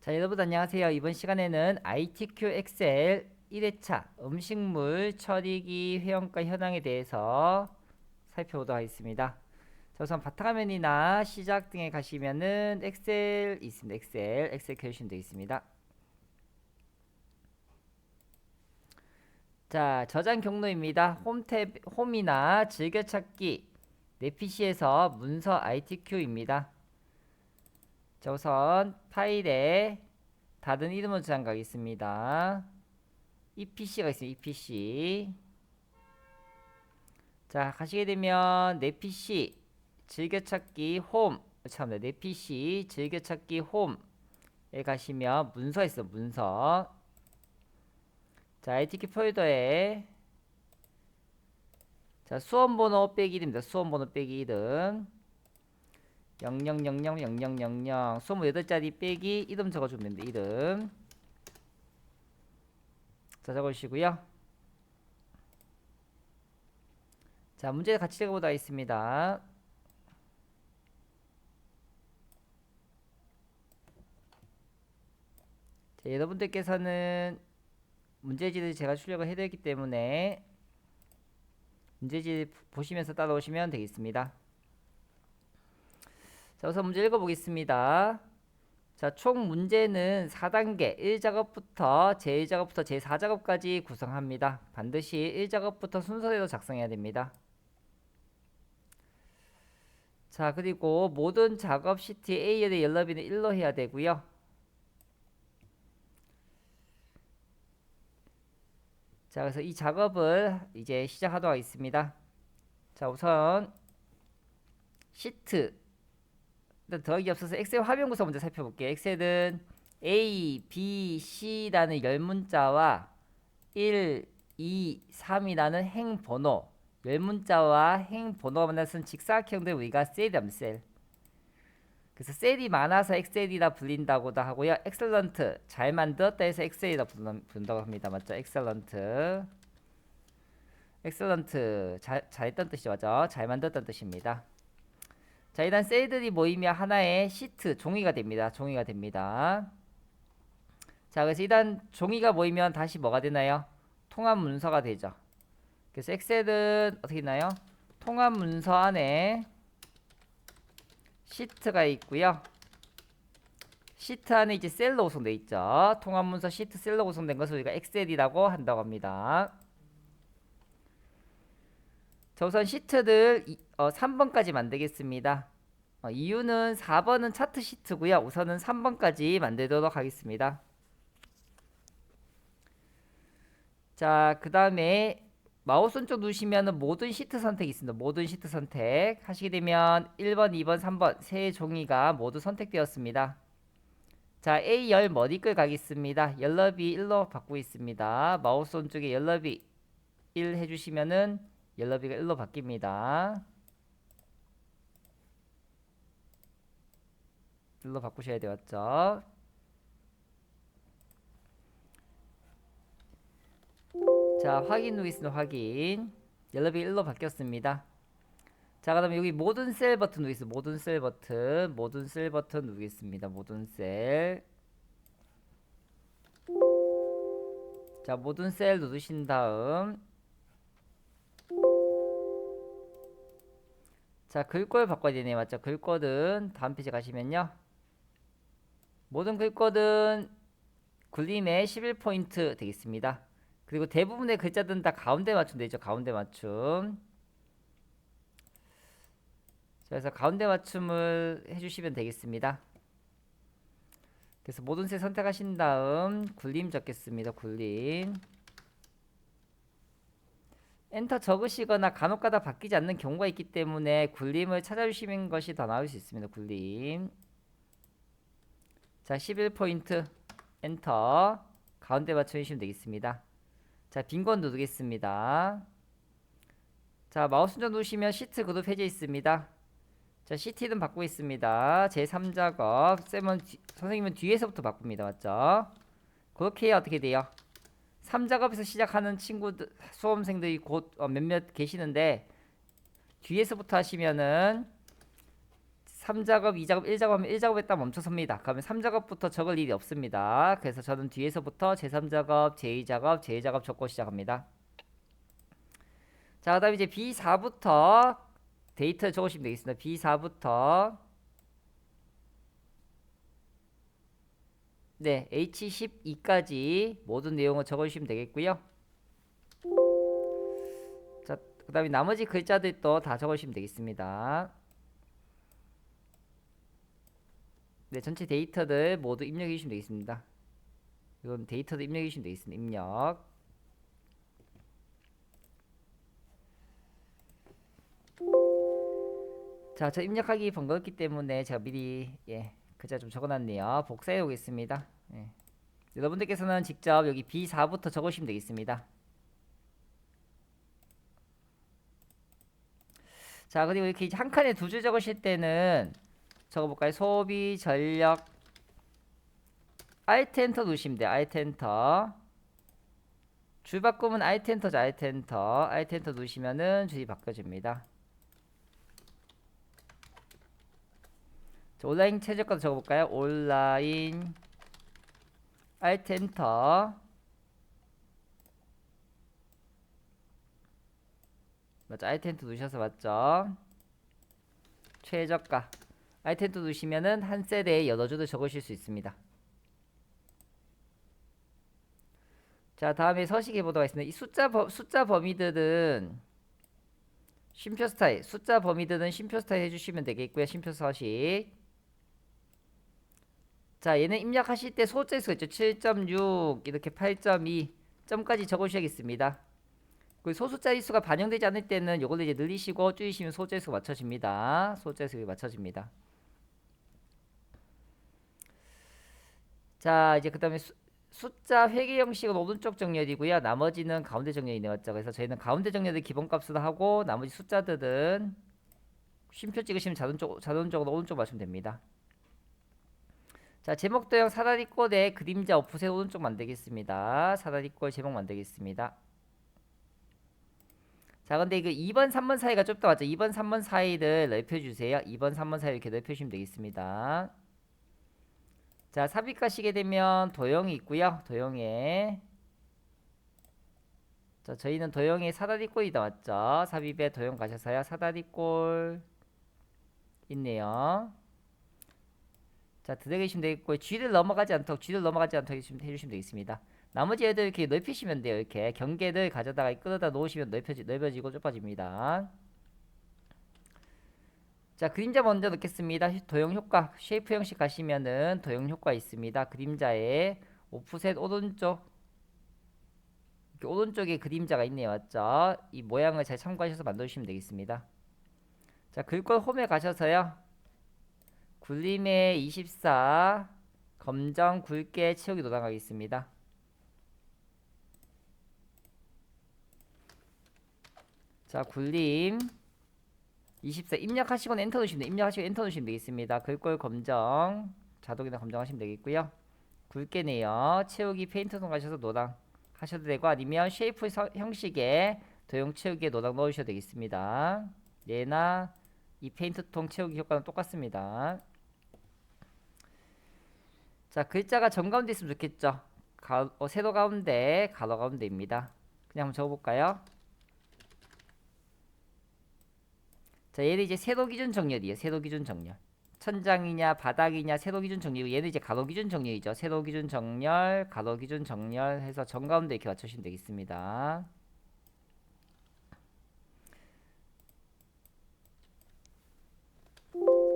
자, 여러분 안녕하세요. 이번 시간에는 ITQ 엑셀 1회차 음식물 처리기 회원가 현황에 대해서 살펴보도록 하겠습니다. 자, 우선 바탕화면이나 시작 등에 가시면은 엑셀 있습니다. 엑셀 켜주시면 되겠습니다. 자, 저장 경로입니다. 홈이나 즐겨찾기 내 PC에서 문서 ITQ입니다. 자, 우선 파일에 다른 이름으로 저장 가겠습니다. EPC가 있습니다. EPC. 자, 가시게 되면 내 PC 즐겨찾기 홈. 참네, 내 PC 즐겨찾기 홈에 가시면 문서 있어. 문서. 자, ITQ 폴더에 자, 수험번호 빼기 이름입니다. 수험번호 빼기 이름. 00000000 수험번호 8자리 빼기 이름 적어주면 됩니다. 이름. 자, 적어주시고요. 자, 문제 같이 적어보도록 하겠습니다. 자, 여러분들께서는 문제지를 제가 출력을 해드렸기 때문에 문제지 보시면서 따라오시면 되겠습니다. 자, 우선 문제 읽어보겠습니다. 자, 총 문제는 4단계 1작업부터 제1작업부터 제4작업까지 구성합니다. 반드시 1작업부터 순서대로 작성해야 됩니다. 자, 그리고 모든 작업 시트 A열의 열너비는 1로 해야 되고요. 자, 그래서 이 작업을 이제 시작하도록 하겠습니다. 자, 우선 시트 일단 더하기 없어서 엑셀 화면 구성 먼저 살펴볼게요. 엑셀은 A, B, C라는 열문자와 1, 2, 3이라는 행번호 열문자와 행번호가 만나서 직사각형들 우리가 셀이랍니다. 셀. 그래서 셀이 많아서 엑셀이라 불린다고도 하고요. 엑셀런트 잘 만들었다 해서 엑셀이라 부른다고 합니다. 맞죠? 엑셀런트 잘했다는 뜻이죠. 맞죠? 잘 만들었다는 뜻입니다. 자, 일단 셀들이 모이면 하나의 시트 종이가 됩니다. 자, 그래서 일단 종이가 모이면 다시 뭐가 되나요? 통합 문서가 되죠. 그래서 엑셀은 어떻게 되나요? 통합 문서 안에 시트가 있고요. 시트 안에 이제 셀로 구성되어 있죠. 통합 문서 시트 셀로 구성된 것을 우리가 엑셀이라고 한다고 합니다. 자, 우선 시트를 3번까지 만들겠습니다. 이유는 4번은 차트 시트고요. 우선은 3번까지 만들도록 하겠습니다. 자, 그 다음에 마우스 오른쪽 누르시면 모든 시트 선택이 있습니다. 모든 시트 선택 하시게 되면 1번, 2번, 3번 세 종이가 모두 선택되었습니다. 자, A열 머리글 가겠습니다. 열너비 1로 바꾸고 있습니다. 마우스 오른쪽에 열너비 1 해주시면은 열너비가 1로 바뀝니다. 1로 바꾸셔야 되었죠. 자, 확인 누르겠습니다. 확인. 열너비 1로 바뀌었습니다. 자, 그 다음에 여기 모든 셀 버튼 누르겠습니다. 모든 셀 버튼 누르겠습니다. 모든 셀. 자, 모든 셀 누르신 다음 자, 글꼴 바꿔야 되네요. 맞죠? 글꼴은 다음 페이지 가시면요. 모든 글꼴은 굴림의 11포인트 되겠습니다. 그리고 대부분의 글자들은 다 가운데 맞춤 되죠. 가운데 맞춤. 자, 그래서 가운데 맞춤을 해주시면 되겠습니다. 그래서 모든 셀 선택하신 다음 굴림 적겠습니다. 굴림. 엔터 적으시거나 간혹가다 바뀌지 않는 경우가 있기 때문에 굴림을 찾아주시는 것이 더 나을 수 있습니다. 굴림. 자, 11포인트 엔터 가운데 맞춰주시면 되겠습니다. 자, 빈권 누르겠습니다. 자, 마우스 좀 누르시면 시트 그룹 해제 있습니다. 자, 시트 이름 바꾸고 있습니다. 제3작업 선생님은 뒤에서부터 바꿉니다. 맞죠? 그렇게 해야 어떻게 돼요? 3작업에서 시작하는 친구들 수험생들이 곧 몇몇 계시는데 뒤에서부터 하시면은 3작업, 2작업, 1작업 하면 1작업 했다 멈춰섭니다. 그러면 3작업부터 적을 일이 없습니다. 그래서 저는 뒤에서부터 제3작업, 제2작업, 제2작업 적고 시작합니다. 자, 그 다음에 이제 B4부터 데이터를 적으시면 되겠습니다. B4부터 네, H12까지 모든 내용을 적어주시면 되겠고요. 자, 그 다음에 나머지 글자들도 다 적으시면 되겠습니다. 네, 전체 데이터들 모두 입력해 주시면 되겠습니다. 이건 데이터도 입력해 주시면 되겠습니다. 입력. 자, 저 입력하기 번거롭기 때문에 제가 미리 글자 좀 적어놨네요. 복사해 오겠습니다. 여러분들께서는 직접 여기 B4부터 적으시면 되겠습니다. 자, 그리고 이렇게 한 칸에 두 줄 적으실 때는 적어볼까요? 소비 전력 Alt 엔터 누르시면 돼요. Alt 엔터. 줄 바꾸면 Alt 엔터죠. Alt 엔터. Alt 엔터 누르시면은 줄이 바뀌어집니다. 자, 온라인 최저가도 적어볼까요? 온라인 Alt 엔터. 맞죠? Alt 엔터 누르셔서 맞죠? 최저가. Alt 엔터 누르시면은 한 셀에 여러 줄을 적으실 수 있습니다. 자, 다음에 서식해 보도록 하겠습니다. 이 숫자 범위들은 쉼표 스타일, 숫자 범위들은 쉼표 스타일 해주시면 되겠고요. 쉼표 서식. 자, 얘는 입력하실 때 소자 수가 있죠. 7.6 이렇게 8.2 점까지 적으셔야겠습니다. 그 소수자 수가 반영되지 않을 때는 요걸 이제 늘리시고 줄이시면 소자 수가 맞춰집니다. 소자 수가 맞춰집니다. 자, 이제 그 다음에 숫자 회계 형식은 오른쪽 정렬이고요. 나머지는 가운데 정렬이 나왔죠. 그래서 저희는 가운데 정렬을 기본값으로 하고 나머지 숫자들은 쉼표 찍으시면 자동적으로 오른쪽 맞추면 됩니다. 자, 제목도형 사다리꼴에 그림자 오프셋 오른쪽 만들겠습니다. 사다리꼴 제목 만들겠습니다. 자, 근데 이거 2번, 3번 사이가 좁다 맞죠? 2번, 3번 사이를 넓혀주세요. 2번, 3번 사이 이렇게 넓혀주시면 되겠습니다. 자, 삽입 가시게 되면 도형이 있고요. 도형에 자, 저희는 도형에 사다리꼴이 나왔죠. 삽입에 도형 가셔서요. 사다리꼴 있네요. 자, 들어계시면 되겠고 G를 넘어가지 않도록 해주시면 되겠습니다. 나머지 애들 이렇게 넓히시면 돼요. 이렇게 경계를 가져다가 끌어다 놓으시면 넓어지고 좁아집니다. 자, 그림자 먼저 넣겠습니다. 도형 효과, 쉐이프 형식 가시면은 도형 효과 있습니다. 그림자에 오프셋 오른쪽 이렇게 오른쪽에 그림자가 있네요. 맞죠? 이 모양을 잘 참고하셔서 만들어주시면 되겠습니다. 자, 글꼴 홈에 가셔서요. 굴림의 24 검정 굵게 채우기 노당하겠습니다. 자, 굴림 24 입력하시고 엔터 누르시면 되겠습니다. 글꼴 검정 자동이나 검정하시면 되겠고요. 굵게네요. 채우기 페인트통 가셔서 노당 하셔도 되고 아니면 쉐이프 형식의 도형 채우기에 노당 넣으셔도 되겠습니다. 얘나 이 페인트통 채우기 효과는 똑같습니다. 자, 글자가 정가운데 있으면 좋겠죠. 세로 가운데, 가로 가운데입니다. 그냥 한번 적어볼까요? 자, 얘는 이제 세로 기준 정렬이에요. 세로 기준 정렬. 천장이냐, 바닥이냐, 세로 기준 정렬이고 얘는 이제 가로 기준 정렬이죠. 세로 기준 정렬, 가로 기준 정렬 해서 정가운데 이렇게 맞추시면 되겠습니다.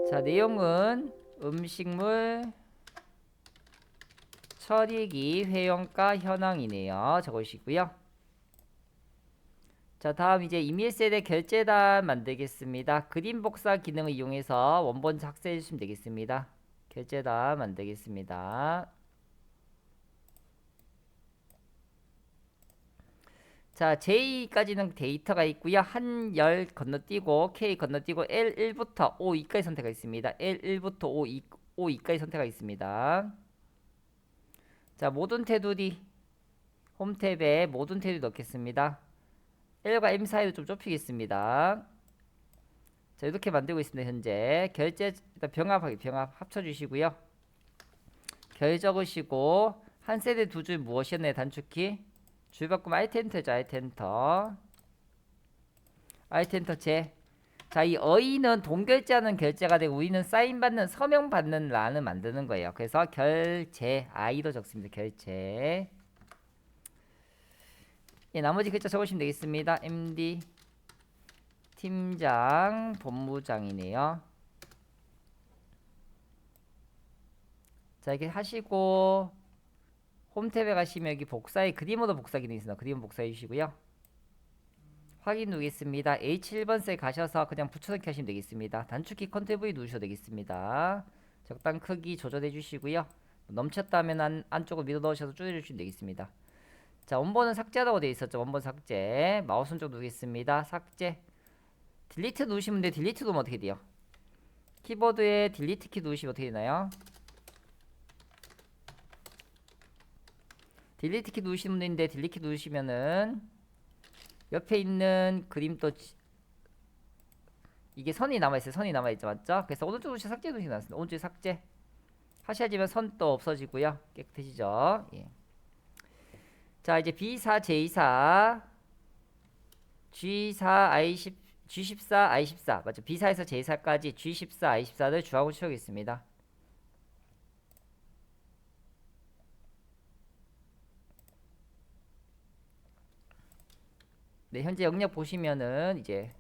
자, 내용은 음식물 처리기 회원가 현황이네요. 적으시고요. 자, 다음 이제 이메일 셀의 결제단 만들겠습니다. 그림 복사 기능을 이용해서 원본 작성해 주시면 되겠습니다. 결제단 만들겠습니다. 자, J까지는 데이터가 있고요. 한 열 건너뛰고 K 건너뛰고 L1부터 O2까지 선택하겠습니다. L1부터 O2까지 선택하겠습니다. 자, 모든 테두리 홈 탭에 모든 테두리 넣겠습니다. L과 M 사이를 좀 좁히겠습니다. 자, 이렇게 만들고 있습니다. 현재 결제 일단 병합 합쳐주시고요. 결 적으시고 한 세대 두 줄 무엇이었나요? 단축키 줄 바꾸면 알텐터죠. 알텐터 제. 자, 이 어이는 동결제하는 결제가 되고 우이는 사인 받는 서명 받는 란을 만드는 거예요. 그래서 결제 아이도 적습니다. 결제. 예, 나머지 글자 적으시면 되겠습니다. MD 팀장 본부장이네요. 자, 이렇게 하시고 홈 탭에 가시면 여기 복사의 그림으로 복사 기능이 있습니다. 그림 복사해 주시고요. 확인 누르겠습니다. H1번 셀 가셔서 그냥 붙여넣기 하시면 되겠습니다. 단축키 컨트롤 V 누르셔도 되겠습니다. 적당 크기 조절해 주시고요. 넘쳤다면 안쪽으로 밀어 넣으셔서 줄여 주시면 되겠습니다. 자, 원본은 삭제하라고 되어 있었죠. 원본 삭제. 마우스 오른쪽 누르겠습니다. 삭제. 딜리트 누르시면 돼. 딜리트 누르면 어떻게 돼요? 키보드에 딜리트 키 누르시면 어떻게 되나요? 딜리트 키 누르시면 되는데 딜리트 키 누르시면은 옆에 있는 그림도 이게 선이 남아있어요. 선이 남아있죠. 맞죠? 그래서 오른쪽 누르시 삭제 누르시 나왔습니다. 오른쪽 삭제 하셔야지만 선도 없어지고요. 깨끗해지죠. 예. 자, 이제 B4, J4, G4, I10, G14, I14 맞죠? B4에서 J4까지 G14, I14를 주하고 치우겠습니다. 네, 현재 영역 보시면은 이제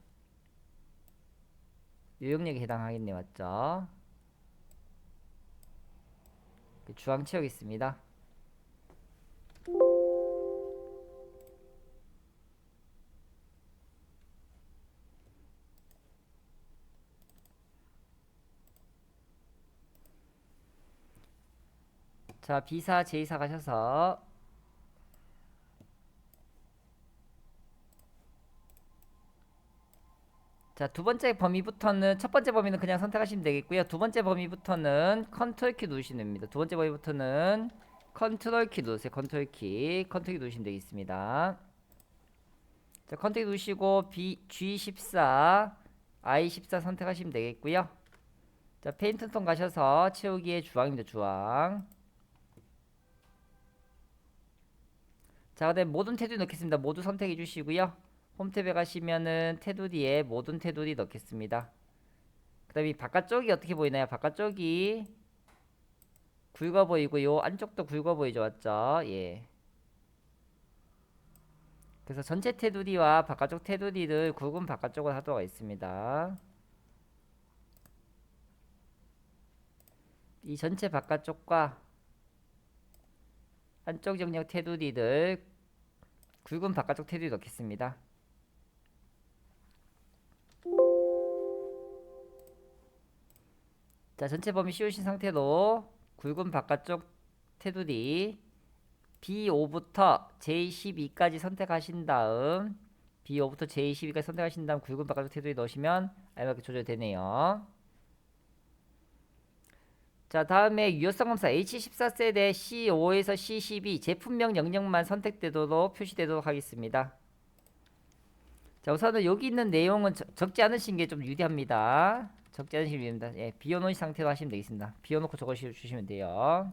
요 영역에 해당하겠네. 맞죠? 주황 치우겠습니다. 자, B4, J4 가셔서 자, 두 번째 범위부터는 첫 번째 범위는 그냥 선택하시면 되겠고요. 두 번째 범위부터는 컨트롤 키 누르시면 됩니다. 두 번째 범위부터는 컨트롤 키 누르세요. 컨트롤 키 누르시면 되겠습니다. 자, 컨트롤 누르시고 G14, I14 선택하시면 되겠고요. 자, 페인트 톤 가셔서 채우기에 주황입니다. 주황. 자, 그다음에 모든 테두리 넣겠습니다. 모두 선택해 주시고요. 홈 탭에 가시면은 테두리에 모든 테두리 넣겠습니다. 그 다음에 바깥쪽이 어떻게 보이나요? 바깥쪽이 굵어 보이고 요 안쪽도 굵어 보이죠. 맞죠? 예. 그래서 전체 테두리와 바깥쪽 테두리를 굵은 바깥쪽으로 하도록 하겠습니다. 이 전체 바깥쪽과 안쪽 영역 테두리를 굵은 바깥쪽 테두리 넣겠습니다. 자, 전체 범위 씌우신 상태로 굵은 바깥쪽 테두리 B5부터 J12까지 선택하신 다음 B5부터 J12까지 선택하신 다음 굵은 바깥쪽 테두리 넣으시면 알맞게 조절되네요. 자, 다음에 유효성 검사 H14셀에 C5에서 C12 제품명 영역만 선택되도록 표시되도록 하겠습니다. 자, 우선은 여기 있는 내용은 적지 않으신 게 좀 유리합니다. 적지 않으시면 유리합니다. 예, 비워놓은 상태로 하시면 되겠습니다. 비워놓고 적어주시면 돼요.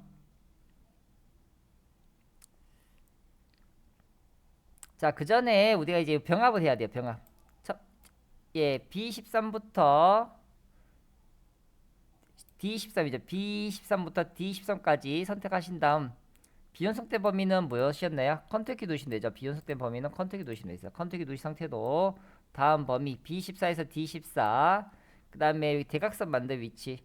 자, 그 전에 우리가 이제 병합을 해야 돼요. 병합. 예, B13부터 D13이죠. B13부터 D13까지 선택하신 다음 비연속된 범위는 무엇이었나요? 컨트롤 키 누르시면 되죠. 비연속된 범위는 컨트롤 키 누르시면 되죠. 컨트롤 키 누르신 상태로 다음 범위 B14에서 D14 그 다음에 대각선 만들 위치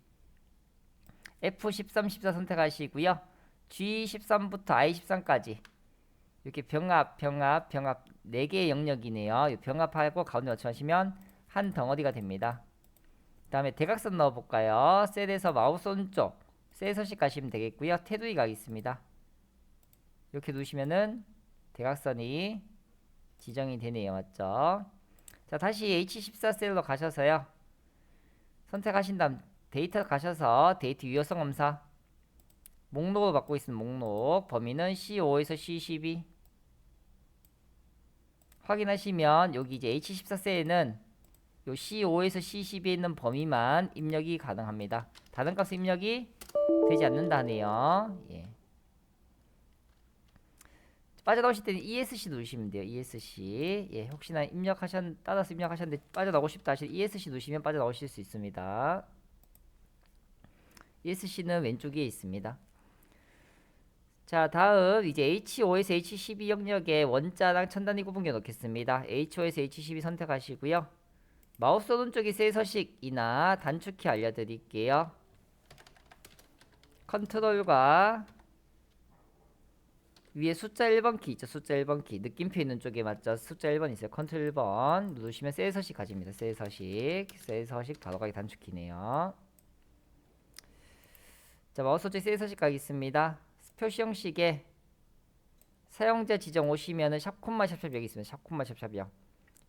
F13, 14 선택하시고요. G13부터 I13까지 이렇게 병합 4개의 영역이네요. 병합하고 가운데 맞춰하시면 한 덩어리가 됩니다. 그 다음에 대각선 넣어볼까요? 셀에서 마우스 오른쪽 셀 서식 가시면 되겠고요. 테두리 가겠습니다. 이렇게 누르시면은 대각선이 지정이 되네요. 맞죠? 자, 다시 H14 셀로 가셔서요. 선택하신 다음 데이터 가셔서 데이터 유효성 검사 목록을 받고 있으면 목록 범위는 C5에서 C12 확인하시면 여기 이제 H14 셀에는 요 C5에서 C12에 있는 범위만 입력이 가능합니다. 다른 값은 입력이 되지 않는다네요. 예. 빠져나오실 때는 ESC 누르시면 돼요. ESC. 예, 혹시나 따라서 입력하셨는데 빠져나오고 싶다 하시면 ESC 누르시면 빠져나오실 수 있습니다. ESC는 왼쪽에 있습니다. 자, 다음 이제 H5에서 H12 영역에 원자랑 첨단위 구분기 넣겠습니다. H5에서 H12 선택하시고요. 마우스 오른쪽에 세 서식이나 단축키 알려드릴게요. 컨트롤과 위에 숫자 1번 키 있죠. 숫자 1번 키. 느낌표 있는 쪽에 맞죠. 숫자 1번 있어요. 컨트롤 1번 누르시면 셀 서식 가집니다. 셀 서식 바로 가기 단축키네요. 자, 마우스 오른쪽에 셀 서식 가겠습니다. 표시 형식에 사용자 지정 오시면은 샵 콤마 샵샵 여기 있습니다. 샵 콤마 샵샵이요.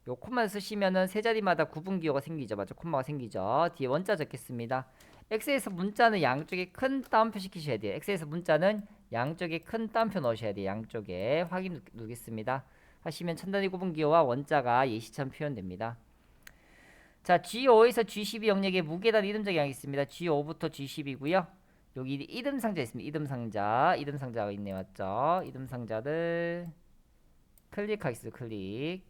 요 콤마 쓰시면은 세 자리마다 구분 기호가 생기죠. 맞죠? 콤마가 생기죠. 뒤에 원자 적겠습니다. 엑셀에서 문자는 양쪽에 큰 따옴표 시키셔야 돼요. 엑셀에서 문자는 양쪽에 큰 따옴표 넣으셔야 돼요. 양쪽에 확인 누르겠습니다. 하시면 첨단위 구분 기호와 원자가 예시처럼 표현됩니다. 자, G5에서 G12 영역에 무게단 이름적 양이 있습니다. G5부터 G10이고요. 여기 이름 상자 있습니다. 이름 상자가 있네. 맞죠? 이름 상자를 클릭하겠습니다. 클릭.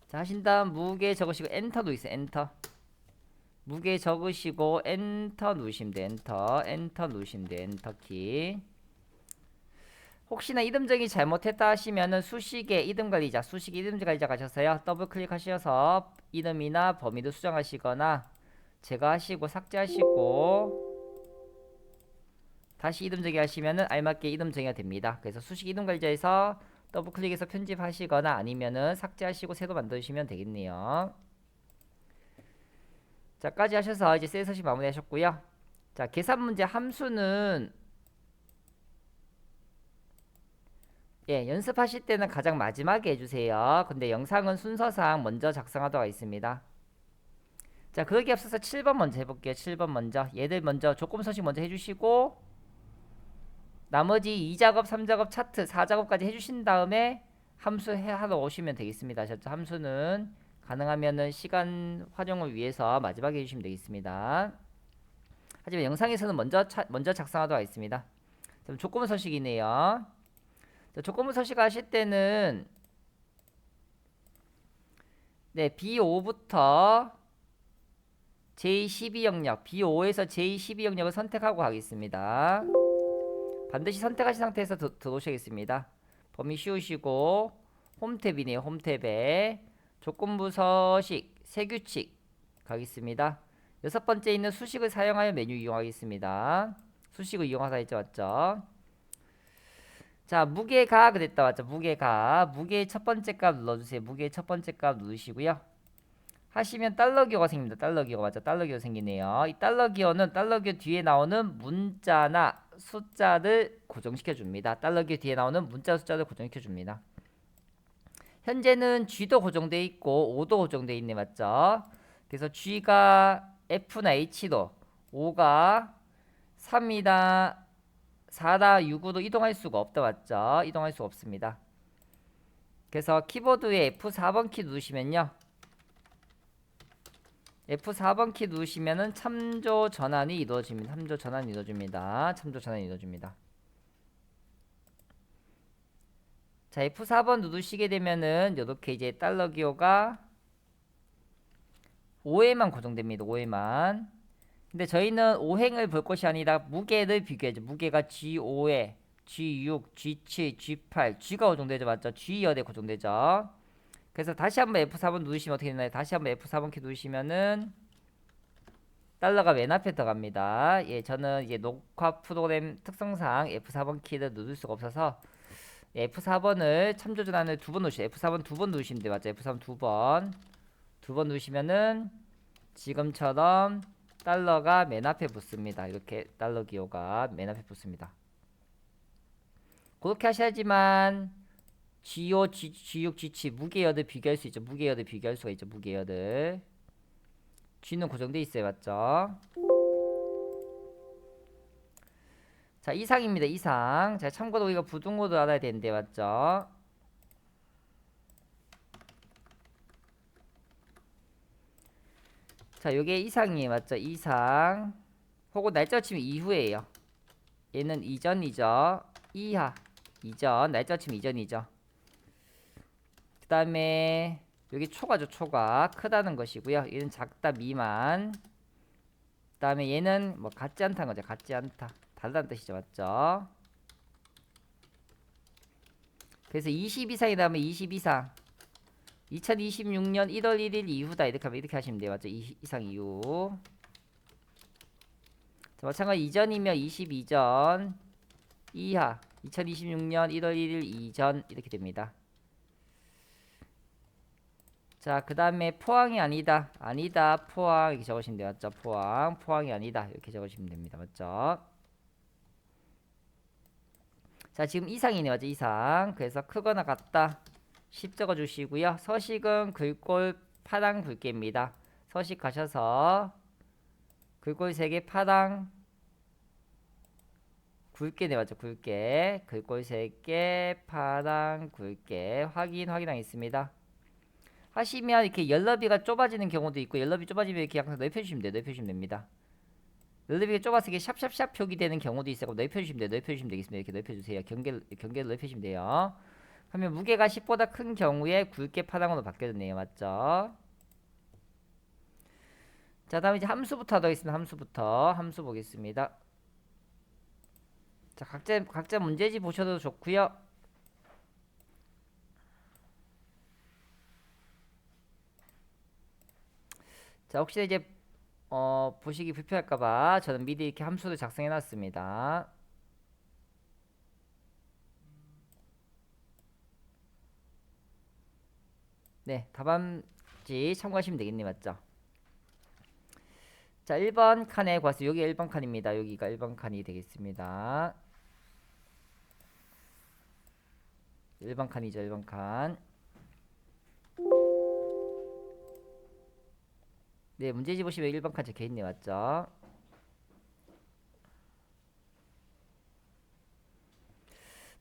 자, 하신 다음 무게 적으시고 엔터 누르세요. 엔터. 무게 적으시고 엔터 누르시면 돼요. 엔터 누르시면 돼요. 엔터키. 혹시나 이름 정의 잘못했다 하시면은 수식에 이름 관리자, 수식 이름 관리자 가셔서요. 더블 클릭하셔서 이름이나 범위를 수정하시거나 제거하시고 삭제하시고 다시 이름 정의 하시면은 알맞게 이름 정의가 됩니다. 그래서 수식 이름 관리자에서 더블 클릭해서 편집하시거나 아니면은 삭제하시고 새로 만드시면 되겠네요. 자, 까지 하셔서 이제 셀 서식 마무리 하셨고요. 자, 계산 문제 함수는 예, 연습하실 때는 가장 마지막에 해주세요. 근데 영상은 순서상 먼저 작성하도록 있습니다. 자, 그러기 앞서서 7번 먼저 해볼게요. 7번 먼저. 얘들 먼저 조건 서식 먼저 해주시고 나머지 2작업, 3작업, 차트, 4작업까지 해주신 다음에 함수 하러 오시면 되겠습니다. 아셨죠? 함수는 가능하면은 시간 활용을 위해서 마지막에 해주시면 되겠습니다. 하지만 영상에서는 먼저 작성하도록 하겠습니다. 그럼 조건 서식이네요. 자, 조건부 서식 하실 때는 네, B5부터 J12 영역, B5에서 J12 영역을 선택하고 가겠습니다. 반드시 선택하신 상태에서 들어오시겠습니다. 범위 씌우시고 홈탭이네요. 홈탭에 조건부 서식, 세규칙 가겠습니다. 여섯 번째 있는 수식을 사용하여 메뉴 이용하겠습니다. 수식을 이용하다 했죠. 맞죠? 자, 무게가 그랬다. 맞죠? 무게 첫 번째 값 눌러주세요. 무게 첫 번째 값 누르시고요. 하시면 달러 기호가 생깁니다. 달러 기호 맞죠? 달러 기호 생기네요. 이 달러 기호는 달러 기호 뒤에 나오는 문자나 숫자를 고정시켜 줍니다. 달러 기호 뒤에 나오는 문자 숫자를 고정시켜 줍니다. 현재는 G도 고정되어 있고 O도 고정되어 있네. 맞죠? 그래서 G가 F나 H도, O가 3이다, 4다, 6으로 이동할 수가 없다. 맞죠? 이동할 수 없습니다. 그래서 키보드에 F4번 키 누르시면요. F4번 키 누르시면은 참조 전환이 이루어집니다. 참조 전환이 이루어집니다. 자, F4번 누르시게 되면은 이렇게 이제 달러 기호가 5에만 고정됩니다. 5에만. 근데 저희는 5행을 볼 것이 아니라 무게를 비교해야죠. 무게가 G5에 G6, G7, G8, G가 고정되죠. 맞죠? G8에 고정되죠. 그래서 다시 한번 F4번 누르시면 어떻게 되나요? 다시 한번 F4번 키 누르시면은 달러가 맨 앞에 들어갑니다. 예, 저는 이제 녹화 프로그램 특성상 F4번 키를 누를 수가 없어서 F4번을 참조 전환을 두 번 누르시죠. F4번 두 번 누르시면 돼요. 맞죠? F4번 두 번. 두 번 누르시면은 지금처럼 달러가 맨 앞에 붙습니다. 이렇게 달러 기호가 맨 앞에 붙습니다. 그렇게 하셔야지만 G5, G6, G7 무게열을 비교할 수 있죠. 무게열을 비교할 수가 있죠. 무게열을. G는 고정돼 있어요. 맞죠? 자, 이상입니다. 이상. 자, 참고로 이거 부등호도 알아야 되는데 맞죠? 자, 요게 이상이에요. 맞죠? 이상. 혹은 날짜 치면 이후에요. 얘는 이전이죠. 이하. 이전. 날짜 치면 이전이죠. 그 다음에 여기 초과죠. 초과. 크다는 것이고요. 얘는 작다 미만. 그 다음에 얘는 뭐 같지 않다는 거죠. 같지 않다. 다르다는 뜻이죠. 맞죠? 그래서 20 이상이 나오면 20 이상. 2026년 1월 1일 이후다. 이렇게 하면 이렇게 하시면 돼요. 맞죠? 이상 이후. 자, 마찬가지 이전이면 22전 이하. 2026년 1월 1일 이전 이렇게 됩니다. 자, 그 다음에 포항이 아니다. 아니다. 포항 이렇게 적으시면 돼요. 맞죠? 포항. 포항이 아니다. 이렇게 적으시면 됩니다. 맞죠? 자, 지금 이상이네. 맞죠? 이상. 그래서 크거나 같다. 10 적어주시고요. 서식은 글꼴 파당 굵게입니다. 서식 가셔서 글꼴 3개 파당 굵게네. 맞죠? 굵게. 글꼴 3개 파당 굵게 확인하겠습니다. 하시면 이렇게 연럽이가 좁아지는 경우도 있고 연럽이 좁아지면 이렇게 약간 넓혀주시면 돼요. 넓혀주시면 됩니다. 연럽이가 좁아서 이게 샵샵샵 표기 되는 경우도 있어요. 넓혀주시면 돼요. 넓혀주시면 되겠습니다. 이렇게 넓혀주세요. 경계를 넓혀주시면 돼요. 하면 무게가 10보다 큰 경우에 굵게 파당으로 바뀌어졌네요. 맞죠? 자, 다음에 이제 함수부터 하도록 하겠습니다. 함수 보겠습니다. 자, 각자 문제집 보셔도 좋고요. 자, 혹시 이제 보시기 불편할까봐 저는 미리 이렇게 함수를 작성해 놨습니다. 네, 답안지 참고하시면 되겠네. 맞죠? 자, 1번 칸에 과수. 여기 1번 칸입니다. 여기가 1번 칸이 되겠습니다. 1번 칸이죠. 1번 칸. 네, 문제집 보시면 1번 칸 적혀있네. 맞죠?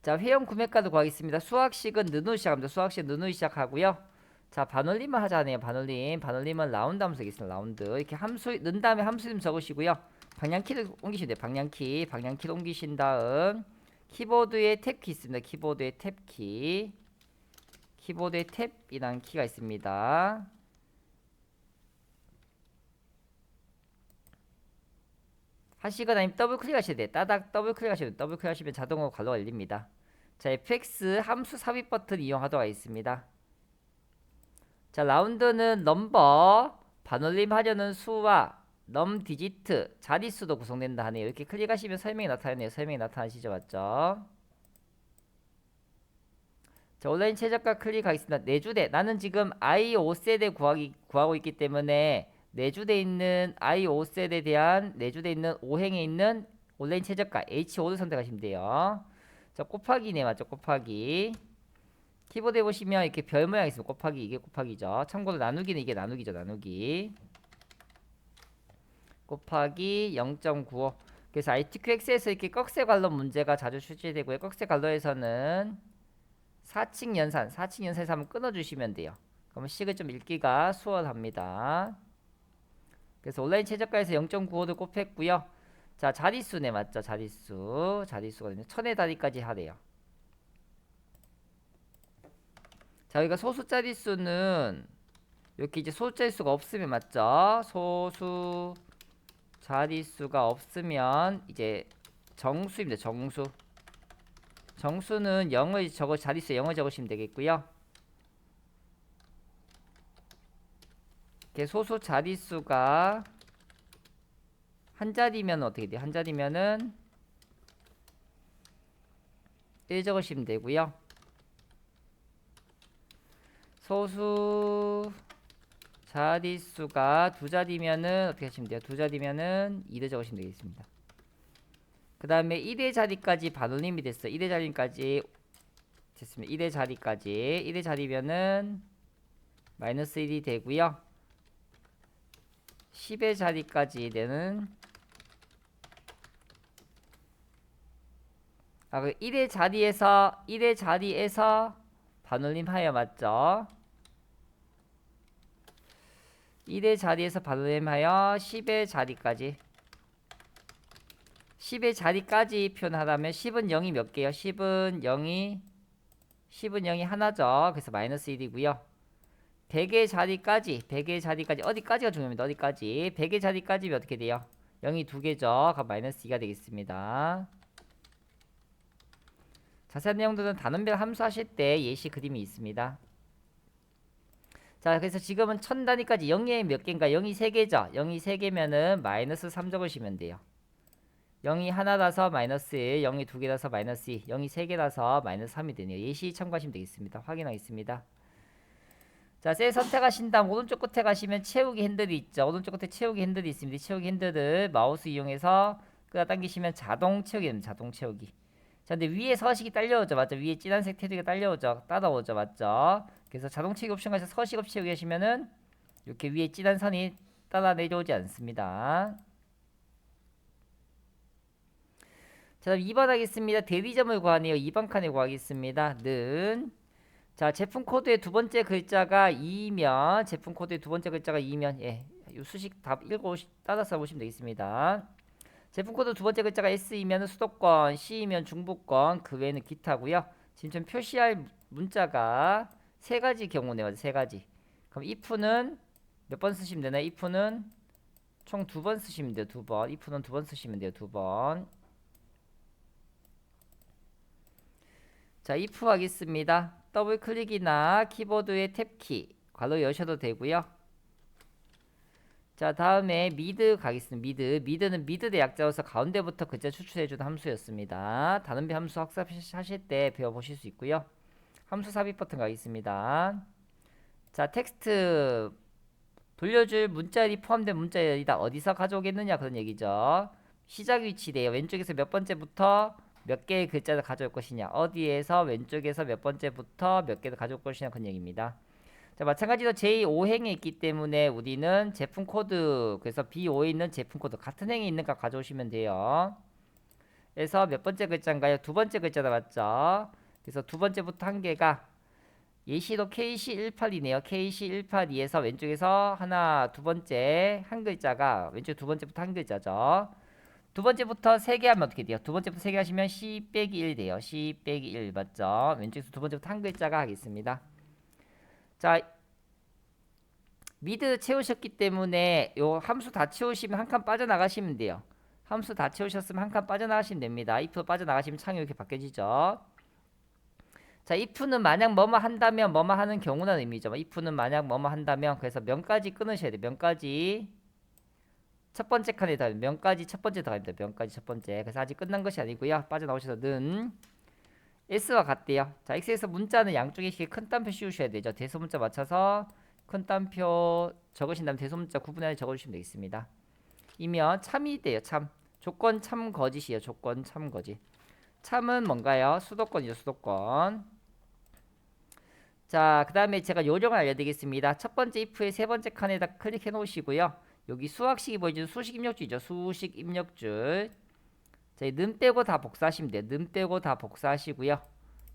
자, 회원 구매가도 구하겠습니다. 수학식은 는으로 시작합니다. 수학식은 는으로 시작하고요. 자, 반올림만 하자네요. 반올림은 라운드 함수 되겠습니다. 라운드. 이렇게 함수 넣은 다음에 함수 이름 적으시고요. 방향키를 옮기시면 돼요. 방향키를 옮기신 다음 키보드에 탭키 있습니다. 키보드에 탭키. 키보드에 탭이라는 키가 있습니다. 하시거나 아니면 더블 클릭하셔야 돼요. 따닥 더블 클릭하시면 더블 클릭하시면 자동으로 괄호가 열립니다. 자, fx 함수 삽입 버튼 이용하도록 하겠습니다. 자, 라운드는 넘버, 반올림 하려는 수와 넘 디지트, 자릿수도 구성된다 하네요. 이렇게 클릭하시면 설명이 나타나네요. 설명이 나타나시죠? 맞죠? 자, 온라인 최저가 클릭하겠습니다. 내주대. 나는 지금 i5세대 구하고 있기 때문에 내주대 있는 i5세대에 대한 내주대 있는 5행에 있는 온라인 최저가 H5를 선택하시면 돼요. 자, 곱하기네. 맞죠? 곱하기. 키보드에 보시면 이렇게 별 모양 있으면 곱하기, 이게 곱하기죠. 참고로 나누기는 이게 나누기죠. 나누기. 곱하기 0.95. 그래서 ITQX에서 이렇게 꺽쇠 관로 문제가 자주 출제되고요. 꺽쇠 관로에서는 4층 연산에서 한번 끊어주시면 돼요. 그러면 식을 좀 읽기가 수월합니다. 그래서 온라인 최저가에서 0.95를 곱했고요. 자, 자릿수네. 맞죠? 자릿수가 1000의 단위까지 하래요. 자, 여기가 소수 자릿수는 이렇게 이제 소수 자릿수가 없으면 맞죠? 소수 자릿수가 없으면 이제 정수입니다. 정수는 0을 자릿수 0을 적으시면 되겠고요. 이렇게 소수 자릿수가 한 자리면 어떻게 돼요? 한 자리면은 1 적으시면 되고요. 소수 자릿수가 두 자리면은 어떻게 하시면 돼요? 두 자리면은 2를 적으시면 되겠습니다. 그 다음에 1의 자리까지 반올림이 됐어요. 1의 자리까지 됐습니다. 1의 자리면은 마이너스 1이 되고요. 10의 자리까지 되는 그 1의 자리에서 반올림 하여 맞죠? 1의 자리에서 발음하여 10의 자리까지 10의 자리까지 표현하라면 10은 0이 몇 개요? 10은 0이 하나죠. 그래서 마이너스 1이고요. 100의 자리까지 어디까지가 중요합니다. 어디까지 100의 자리까지면 어떻게 돼요? 0이 2개죠. 그럼 마이너스 2가 되겠습니다. 자세한 내용들은 단원별 함수 하실 때 예시 그림이 있습니다. 자, 그래서 지금은 1000단위까지 0이 몇 개인가? 0이 3개죠. 0이 3개면은 마이너스 3 적으시면 돼요. 0이 하나라서 마이너스 1, 0이 2개라서 마이너스 2, 0이 3개라서 마이너스 3이 되네요. 예시 참고하시면 되겠습니다. 확인하겠습니다. 자, 셀 선택하신 다음 오른쪽 끝에 가시면 채우기 핸들이 있죠. 오른쪽 끝에 채우기 핸들이 있습니다. 채우기 핸들을 마우스 이용해서 끌어당기시면 자동 채우기 됩니다. 자동 채우기. 자, 근데 위에 서식이 딸려오죠. 맞죠? 위에 진한색 테두리가 딸려오죠. 따라오죠. 맞죠? 그래서 자동 채우기 옵션 가서 서식 없이 채우기 하시면은 이렇게 위에 진한 선이 따라 내려오지 않습니다. 자, 2번 하겠습니다. 대리점을 구하네요. 2번 칸에 구하겠습니다. 는 자, 제품 코드의 두 번째 글자가 2면 제품 코드의 두 번째 글자가 2면 예, 이 수식 답 따라서 보시면 되겠습니다. 제품 코드 두 번째 글자가 S이면 수도권, C이면 중부권, 그 외에는 기타고요. 지금 표시할 문자가 세 가지 경우네요. 세 가지. 그럼 if는 몇 번 쓰시면 되나요? if는 총 2번 쓰시면 돼요. 2번. if는 2번 쓰시면 돼요. 2번. 자, if 하겠습니다. 더블 클릭이나 키보드의 탭키 괄호 여셔도 되고요. 자, 다음에 미드 가겠습니다. 미드는 미드의 약자로서 가운데부터 글자 추출해주는 함수였습니다. 단원배 함수 학습하실 때 배워보실 수 있고요. 함수 삽입 버튼 가겠습니다. 자, 텍스트 돌려줄 문자열이 포함된 문자열이다. 어디서 가져오겠느냐 그런 얘기죠. 시작 위치래요. 왼쪽에서 몇 번째부터 몇 개의 글자를 가져올 것이냐. 어디에서 왼쪽에서 몇 번째부터 몇 개를 가져올 것이냐 그런 얘기입니다. 자, 마찬가지로 제5행에 있기 때문에 우리는 제품 코드, 그래서 B5에 있는 제품 코드 같은 행에 있는가 가져오시면 돼요. 그래서 몇 번째 글자인가요? 두 번째 글자다 맞죠? 그래서 두 번째부터 한 개가 예시로 KC182네요. KC182에서 왼쪽에서 하나, 두 번째 한 글자가 왼쪽 두 번째부터 한 글자죠. 두 번째부터 세 개 하면 어떻게 돼요? 두 번째부터 세 개 하시면 C 빼기 1 돼요. C 빼기 1 맞죠? 왼쪽에서 두 번째부터 한 글자가 하겠습니다. 자, 미드 채우셨기 때문에 요 함수 다 채우시면 한 칸 빠져나가시면 돼요. 함수 다 채우셨으면 한 칸 빠져나가시면 됩니다. if 빠져나가시면 창이 이렇게 바뀌어지죠. 자, if는 만약 뭐뭐 한다면 뭐뭐 하는 경우라는 의미죠. if는 만약 뭐뭐 한다면 그래서 명까지 끊으셔야 돼요. 명까지 첫 번째 칸에 다 명까지 첫 번째 들어갑니다. 명까지 첫 번째. 그래서 아직 끝난 것이 아니고요. 빠져나오셔서 는 S와 같대요. 자, X에서 문자는 양쪽에 이렇게 큰 따옴표 씌우셔야 되죠. 대소문자 맞춰서 큰 따옴표 적으신 다음 대소문자 구분해 적어주시면 되겠습니다. 이면 참이 돼요. 참. 조건 참 거짓이에요. 조건 참 거짓. 참은 뭔가요? 수도권이죠. 수도권. 자, 그 다음에 제가 요령을 알려드리겠습니다. 첫 번째 if의 세 번째 칸에다 클릭해 놓으시고요. 여기 수학식이 보여주는 수식 입력줄이죠. 수식 입력줄. 자, 는 빼고 다 복사하시면 돼요. 는 빼고 다 복사하시고요.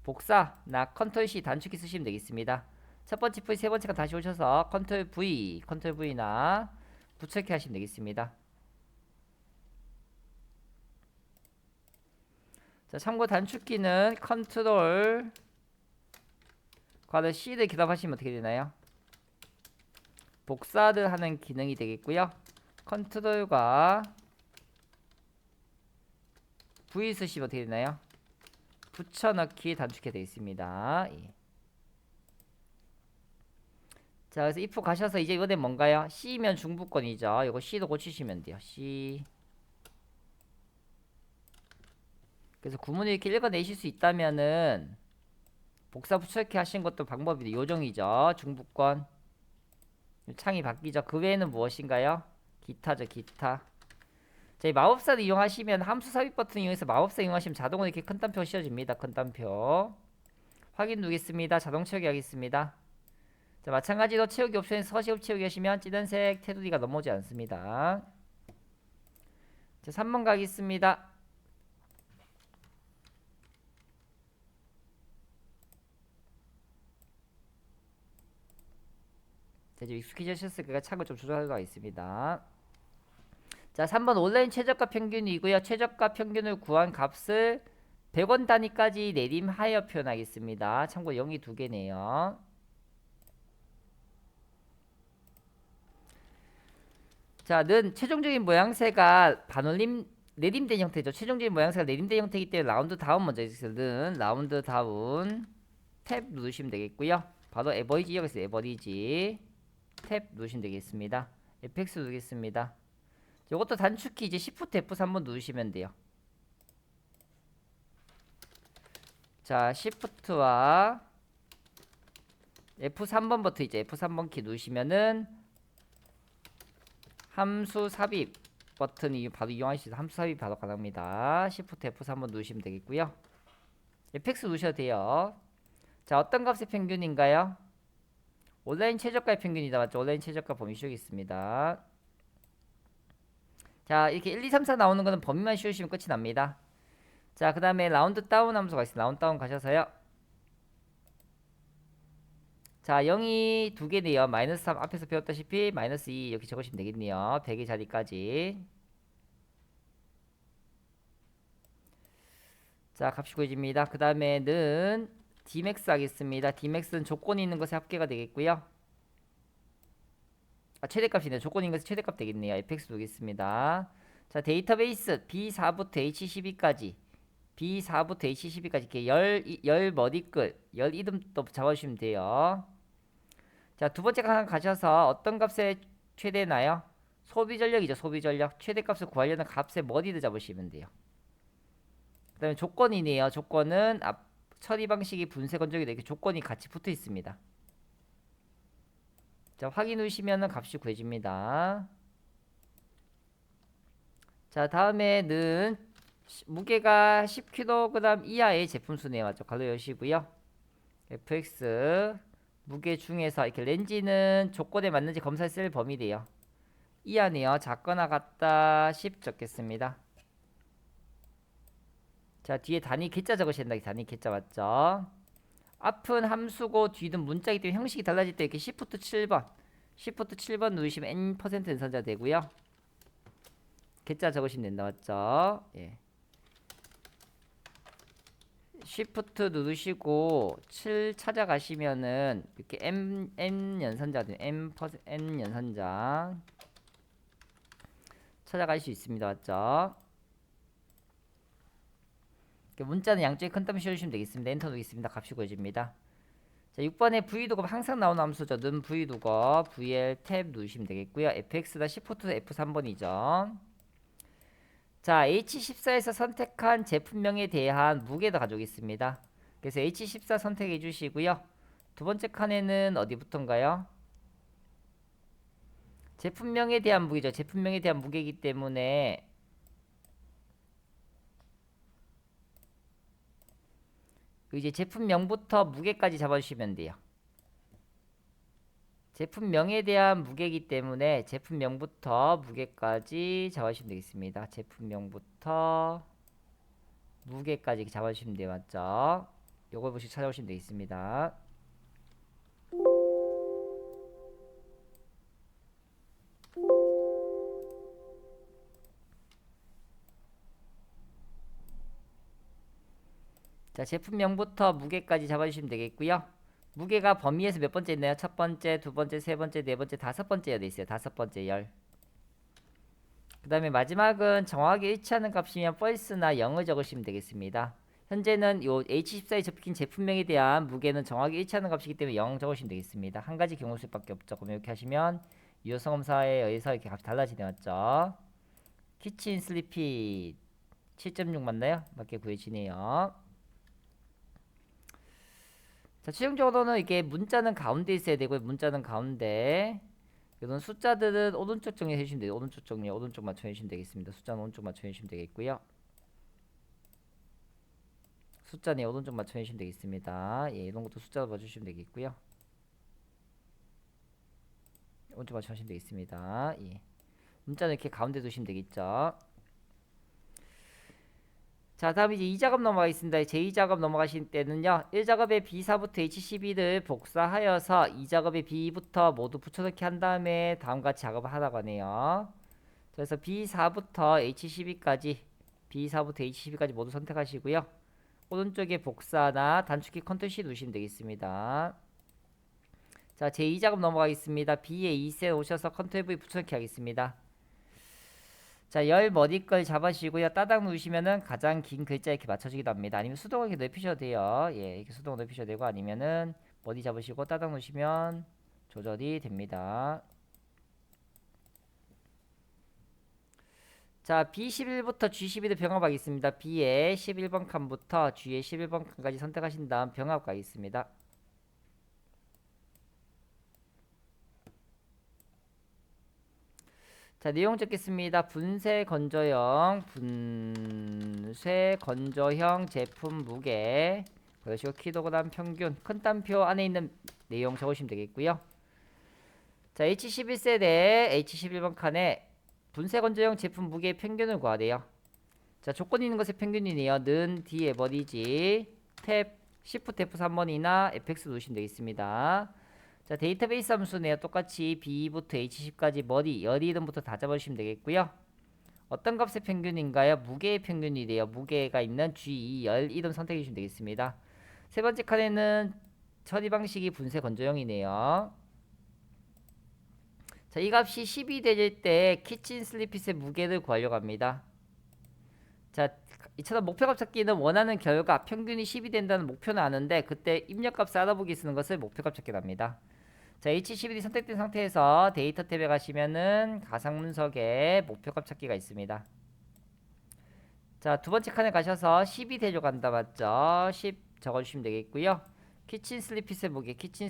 복사나 컨트롤 C 단축키 쓰시면 되겠습니다. 첫 번째 V 세 번째 칸 다시 오셔서 컨트롤 V나 붙여넣기 하시면 되겠습니다. 자, 참고 단축키는 컨트롤 괄호 C를 기답하시면 어떻게 되나요? 복사를 하는 기능이 되겠고요. 컨트롤과 V 쓰시면 어떻게 되나요? 붙여넣기 단축키 되어 있습니다. 예. 자, 그래서 if 가셔서 이제 이번엔 뭔가요? C면 중부권이죠. 이거 C도 고치시면 돼요. C. 그래서 구문을 이렇게 읽어내실 수 있다면은 복사 붙여넣기 하신 것도 방법이 요정이죠. 중부권. 창이 바뀌죠. 그 외에는 무엇인가요? 기타죠. 기타. 자, 마법사를 이용하시면 함수 삽입 버튼 이용해서 마법사 이용하시면 자동으로 이렇게 큰 땀표 씌워집니다. 큰 땀표. 확인 누르겠습니다. 자동 채우기 하겠습니다. 자, 마찬가지로 채우기 옵션에서 서식 채우기 하시면 찌든색 테두리가 넘어오지 않습니다. 자, 3번 가겠습니다. 이제 익숙해지셨으니까 차를 좀 조절할 수가 있습니다. 자, 3번 온라인 최저가 평균이고요. 최저가 평균을 구한 값을 100원 단위까지 내림하여 표현하겠습니다. 참고 0이 2개네요. 자, 는 최종적인 모양새가 반올림 내림된 형태죠. 최종적인 모양새가 내림된 형태이기 때문에 라운드 다운 먼저 해주세요. 는 라운드 다운 탭 누르시면 되겠고요. 바로 에버리지 여기서 에버리지 탭 누르시면 되겠습니다. FX 누르겠습니다. 이것도 단축키 이제 Shift F3번 누르시면 돼요. 자, Shift와 F3번 버튼 이제 F3번 키 누르시면은 함수 삽입 버튼이 바로 이용할 수 있어요. 함수 삽입 바로 가능합니다. Shift F3번 누르시면 되겠고요. FX 누르셔도 돼요. 자, 어떤 값의 평균인가요? 온라인 최저가의 평균이다. 맞죠? 온라인 최저가 범위 씌우겠습니다. 자, 이렇게 1, 2, 3, 4 나오는 거는 범위만 씌우시면 끝이 납니다. 자, 그 다음에 라운드 다운 함수가 있습니다. 라운드 다운 가셔서요. 자, 0이 2개네요. 마이너스 3 앞에서 배웠다시피 마이너스 2 이렇게 적으시면 되겠네요. 100의 자리까지. 자, 값이 구해집니다. 그 다음에는 Dmax 하겠습니다. Dmax는 조건이 있는 것에 합계가 되겠고요. 아, 최대값이네요. 조건이 있는 것에 최대값 되겠네요. fx 두겠습니다. 자, 데이터베이스 B4부터 H12까지 B4부터 H12까지 이렇게 열 머리글, 열 이름도 잡아주시면 돼요. 자, 두 번째 하나 가셔서 어떤 값에 최대나요? 소비 전력이죠. 소비 전력. 최대값을 구하려는 값의 머리를 잡으시면 돼요. 그 다음에 조건이네요. 조건은 처리 방식이 분쇄 건조기 이렇게 조건이 같이 붙어 있습니다. 자, 확인 누르시면은 값이 구해집니다. 자, 다음에는 무게가 10kg 이하의 제품 수네요. 맞죠? 가로 여시고요. fx 무게 중에서 이렇게 렌즈는 조건에 맞는지 검사했을 범위래요. 이하네요. 작거나 같다 10 적겠습니다. 자, 뒤에 단위 개자 적으셔야 된다. 단위 개자 맞죠? 앞은 함수고 뒤는 문자이기 때문에 형식이 달라질 때 이렇게 Shift 7번 Shift 7번 누르시면 n% 연산자 되고요. 개자 적으시면 된다. 맞죠? 예. Shift 누르시고 7 찾아가시면은 이렇게 n 연산자 n 연산자 찾아갈 수 있습니다. 맞죠? 문자는 양쪽에 큰 땀 씌워주시면 되겠습니다. 엔터 누르겠습니다. 값이 구해집니다. 자, 6번에 v도급 항상 나오는 함수죠. 는 v도급 vl 탭 누르시면 되겠고요. fx다 Shift F3번이죠. 자, H14에서 선택한 제품명에 대한 무게도 가져오겠습니다. 그래서 H14 선택해 주시고요. 두 번째 칸에는 어디부터인가요? 제품명에 대한 무게죠. 제품명에 대한 무게이기 때문에 이제 제품명부터 무게까지 잡아주시면 돼요. 제품명에 대한 무게이기 때문에 제품명부터 무게까지 잡아주시면 되겠습니다. 제품명부터 무게까지 잡아주시면 돼요. 맞죠? 요걸 보시고 찾아오시면 되겠습니다. 자, 제품명부터 무게까지 잡아주시면 되겠고요. 무게가 범위에서 몇 번째 있나요? 첫 번째, 두 번째, 세 번째, 네 번째, 다섯 번째가 돼 있어요. 다섯 번째 열. 그 다음에 마지막은 정확하게 일치하는 값이면 false나 0을 적으시면 되겠습니다. 현재는 요 H14에 접힌 제품명에 대한 무게는 정확하게 일치하는 값이기 때문에 0 적으시면 되겠습니다. 한 가지 경우 수밖에 없죠. 그럼 이렇게 하시면 유효성 검사에 의해서 이렇게 값이 달라지네. 맞죠? 키친 슬리피 7.6 맞나요? 맞게 구해지네요. 자, 최종적으로는 이게 문자는 가운데 있어야 되고요. 문자는 가운데. 이런 숫자들은 오른쪽 정리해 주시면 돼요. 오른쪽 정리, 오른쪽 맞춰 주시면 되겠습니다. 숫자는 오른쪽 맞춰 주시면 되겠고요. 숫자는 오른쪽 맞춰 주시면 되겠습니다. 예, 이런 것도 숫자로 봐주시면 되겠고요. 오른쪽 맞춰 주시면 되겠습니다. 예. 문자는 이렇게 가운데 두시면 되겠죠. 자, 다음 이제 2작업 넘어가겠습니다. 제2작업 넘어가실 때는요. 1작업의 B4부터 H12를 복사하여서 2작업의 B부터 모두 붙여넣기 한 다음에 다음과 같이 작업을 하라고 하네요. 그래서 B4부터 H12까지 B4부터 H12까지 모두 선택하시고요. 오른쪽에 복사나 단축키 컨트롤 C 누르시면 되겠습니다. 자, 제2작업 넘어가겠습니다. B에 2셀 오셔서 컨트롤 V 붙여넣기 하겠습니다. 자, 열 머리 걸 잡으시고요. 따닥 누르시면은 가장 긴 글자 이렇게 맞춰주기도 합니다. 아니면 수동으로 이렇게 넓히셔도 돼요. 예, 이렇게 수동으로 넓히셔도 되고 아니면은 머리 잡으시고 따닥 누르시면 조절이 됩니다. 자, B11부터 G12를 병합 하겠습니다. B의 11번 칸부터 G의 11번 칸까지 선택하신 다음 병합 가겠습니다. 자, 내용 적겠습니다. 분쇄 건조형 제품 무게 그러시고 키로그램 평균 큰 땀표 안에 있는 내용 적으시면 되겠고요. 자, H11셀에 H11번 칸에 분쇄 건조형 제품 무게 평균을 구하래요. 자, 조건 있는 것의 평균이네요. 는 D에 버리지 탭 Shift F3번이나 FX 누르시면 되겠습니다. 자, 데이터베이스 함수네요. 똑같이 B부터 H10까지 머리, 열 이름부터 다 잡아주시면 되겠고요. 어떤 값의 평균인가요? 무게의 평균이래요. 무게가 있는 G2 열 이름 선택해 주시면 되겠습니다. 세 번째 칸에는 처리 방식이 분쇄 건조형이네요. 자, 이 값이 10이 될 때 키친 슬리핏의 무게를 구하려고 합니다. 자, 이처럼 목표값 찾기는 원하는 결과 평균이 10이 된다는 목표는 아는데 그때 입력값을 알아보기 쓰는 것을 목표값 찾기랍니다. 자, H11이 선택된 상태에서 데이터 탭에 가시면은 가상문석에 목표값 찾기가 있습니다. 자, 두 번째 칸에 가셔서 10이 되려고 한다 맞죠? 10 적어주시면 되겠고요. 키친 슬리핏의 무게, 키친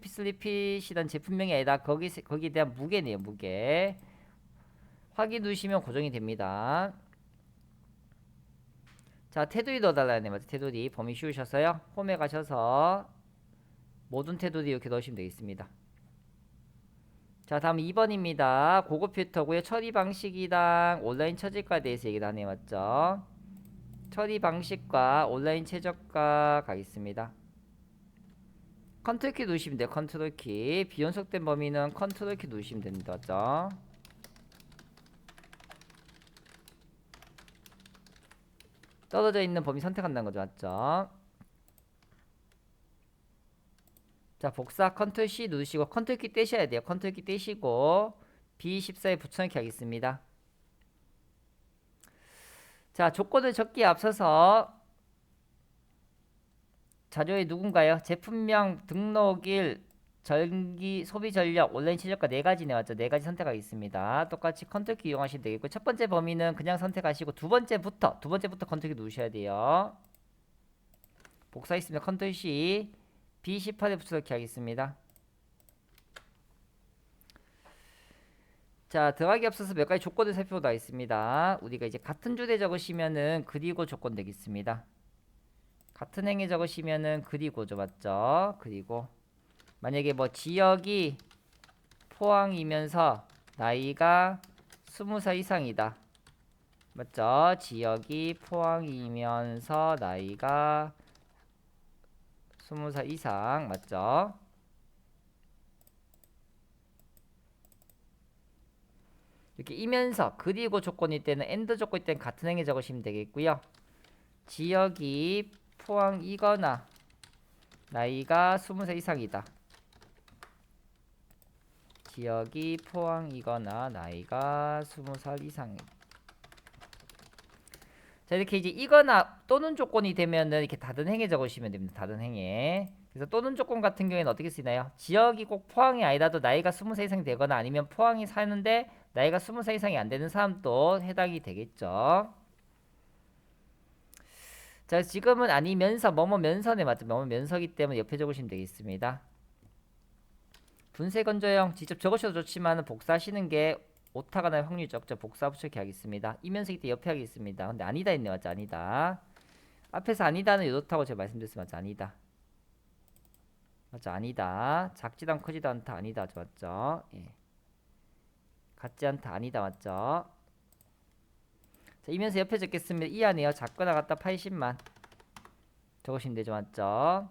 슬리핏이란 제품명이 아니라 거기에 대한 무게네요, 무게. 확인 누르시면 고정이 됩니다. 자, 테두리 넣어달라네 맞죠? 테두리 범위 씌우셔서요. 홈에 가셔서 모든 테두리 이렇게 넣으시면 되겠습니다. 자, 다음 2번입니다. 고급 필터고요. 처리 방식이랑 온라인 처질과에 대해서 얘기를 하네요. 맞죠? 처리 방식과 온라인 최저가 가겠습니다. 컨트롤키 누르시면 돼요. 컨트롤키. 비연속된 범위는 컨트롤키 누르시면 됩니다. 맞죠? 떨어져 있는 범위 선택한다는 거죠. 맞죠? 자, 복사 컨트롤 C 누르시고 컨트롤 키 떼셔야 돼요. 컨트롤 키 떼시고 B14에 붙여넣기 하겠습니다. 자, 조건을 적기에 앞서서 자료에 누군가요? 제품명, 등록일, 전기, 소비 전력, 온라인 최저가 네 가지네 맞죠? 네 가지 선택하겠습니다. 똑같이 컨트롤 키 이용하시면 되겠고 첫 번째 범위는 그냥 선택하시고 두 번째부터 컨트롤 키 누르셔야 돼요. 복사했습니다. 컨트롤 C B18에 붙여넣기 하겠습니다. 자, 들어가기 앞서서 몇 가지 조건을 살펴보도록 하겠습니다. 우리가 이제 같은 주제 적으시면은 그리고 조건 되겠습니다. 같은 행에 적으시면은 그리고죠. 맞죠? 그리고 만약에 뭐 지역이 포항이면서 나이가 20살 이상이다. 맞죠? 지역이 포항이면서 나이가 20살 이상. 맞죠? 이렇게 이면서 그리고 조건일 때는 엔드 조건일 때는 같은 행에 적으시면 되겠고요. 지역이 포항이거나 나이가 20살 이상이다. 지역이 포항이거나 나이가 20살 이상이다. 자, 이렇게 이제 이거나 또는 조건이 되면은 이렇게 다른 행에 적으시면 됩니다. 다른 행에. 그래서 또는 조건 같은 경우에는 어떻게 쓰나요? 지역이 꼭 포항이 아니라도 나이가 20살 이상이 되거나 아니면 포항이 사는데 나이가 20살 이상이 안 되는 사람도 해당이 되겠죠. 자, 지금은 아니면서 뭐뭐면서네 맞죠? 뭐뭐면서기 때문에 옆에 적으시면 되겠습니다. 분쇄 건조형 직접 적으셔도 좋지만 복사하시는 게 오타가 날 확률이 적죠. 복사 붙여넣기 하겠습니다. 이면서기 때 옆에 하겠습니다. 근데 아니다 했네 맞죠? 아니다. 앞에서 아니다는 이렇다고 제가 말씀드렸으면 맞죠? 아니다. 맞죠? 아니다. 작지도 않고 크지도 않다. 아니다. 맞죠? 예. 같지 않다. 아니다. 맞죠? 자, 이면서 옆에 적겠습니다. 이하네요. 작거나 같다 80만 적으시면 되죠. 맞죠?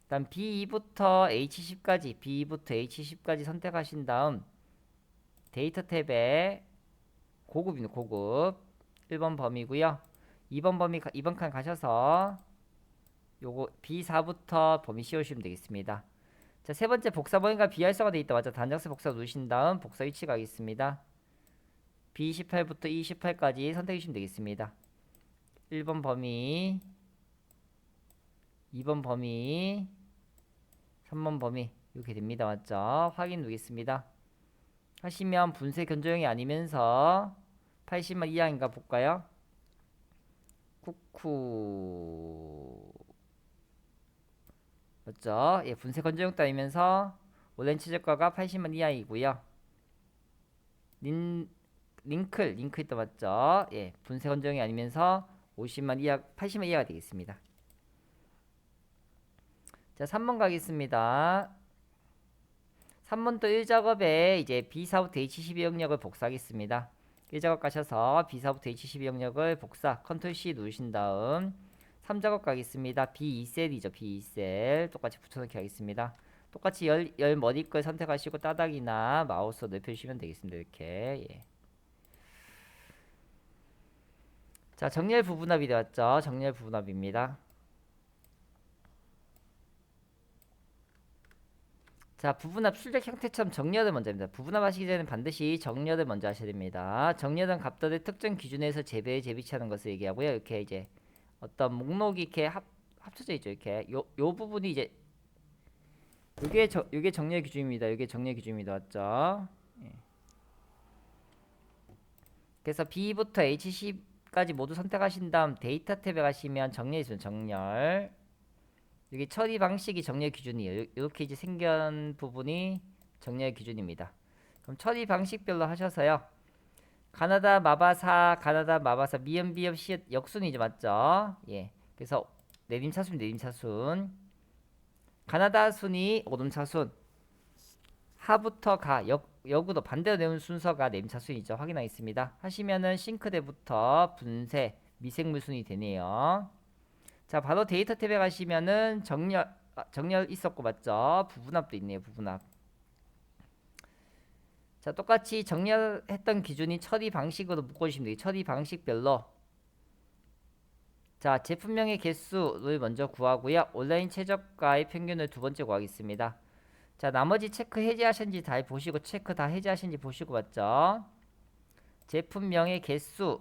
다음 B2부터 H10까지 B2부터 H10까지 선택하신 다음 데이터 탭에 고급입니다. 고급 1번 범위고요. 2번 범위 2번 칸 가셔서 요거 B4부터 범위 씌우시면 되겠습니다. 자, 세 번째 복사 범위가 비활성화 되어 있다. 맞죠? 단장수 복사 누르신 다음 복사 위치 가겠습니다. B28부터 E28까지 선택해 주시면 되겠습니다. 1번 범위, 2번 범위, 3번 범위 이렇게 됩니다. 맞죠? 확인 누르겠습니다. 하시면 분쇄 견조형이 아니면서 80만 이하인가 볼까요? 쿠쿠 맞죠? 예, 분쇄 견조형 따이면서 온라인 최저가가 80만 이하이고요. 링클 있다 맞죠? 예, 분쇄 견조형이 아니면서 50만 이하, 80만 이하가 되겠습니다. 자, 3번 가겠습니다. 3번 또 1작업에 이제 B4부터 H12 영역을 복사하겠습니다. 1작업 가셔서 B4부터 H12 영역을 복사, 컨트롤 C 누르신 다음 3작업 가겠습니다. B2셀이죠. B2셀 똑같이 붙여넣기 하겠습니다. 똑같이 열 머리 걸 선택하시고 따닥이나 마우스로 넓혀주시면 되겠습니다. 이렇게 예. 자, 정렬 부분합이 되었죠. 정렬 부분합입니다. 자, 부분합 출력 형태처럼 정렬을 먼저 합니다. 부분합 하시기 전에 반드시 정렬을 먼저 하셔야 됩니다. 정렬은 값들을 특정 기준에서 재배치하는 것을 얘기하고요. 이렇게 이제 어떤 목록이 이렇게 합쳐져 있죠. 이렇게 요 부분이 이제 요게 정렬 기준입니다. 요게 정렬 기준입니다. 맞죠? 예. 그래서 B부터 H10까지 모두 선택하신 다음 데이터 탭에 가시면 정렬 있습니다. 정렬. 여기 처리 방식이 정렬 기준이에요. 이렇게 이제 생긴 부분이 정렬 기준입니다. 그럼 처리 방식별로 하셔서요. 가나다 마바사 미음 비읍 시읒 역순이죠. 맞죠? 예. 그래서 내림차순 가나다 순이 오름차순 하부터 가 역으로 반대로 내는 순서가 내림차순이죠. 확인하겠습니다. 하시면은 싱크대부터 분쇄 미생물순이 되네요. 자, 바로 데이터 탭에 가시면은 정렬 있었고 맞죠? 부분합도 있네요. 부분합. 자, 똑같이 정렬했던 기준이 처리 방식으로 묶어주시면 돼요. 처리 방식별로. 자, 제품명의 개수를 먼저 구하고요. 온라인 최저가의 평균을 두 번째 구하겠습니다. 자, 나머지 체크 해제하셨는지 다 보시고 체크 다 해제하셨는지 보시고 맞죠? 제품명의 개수와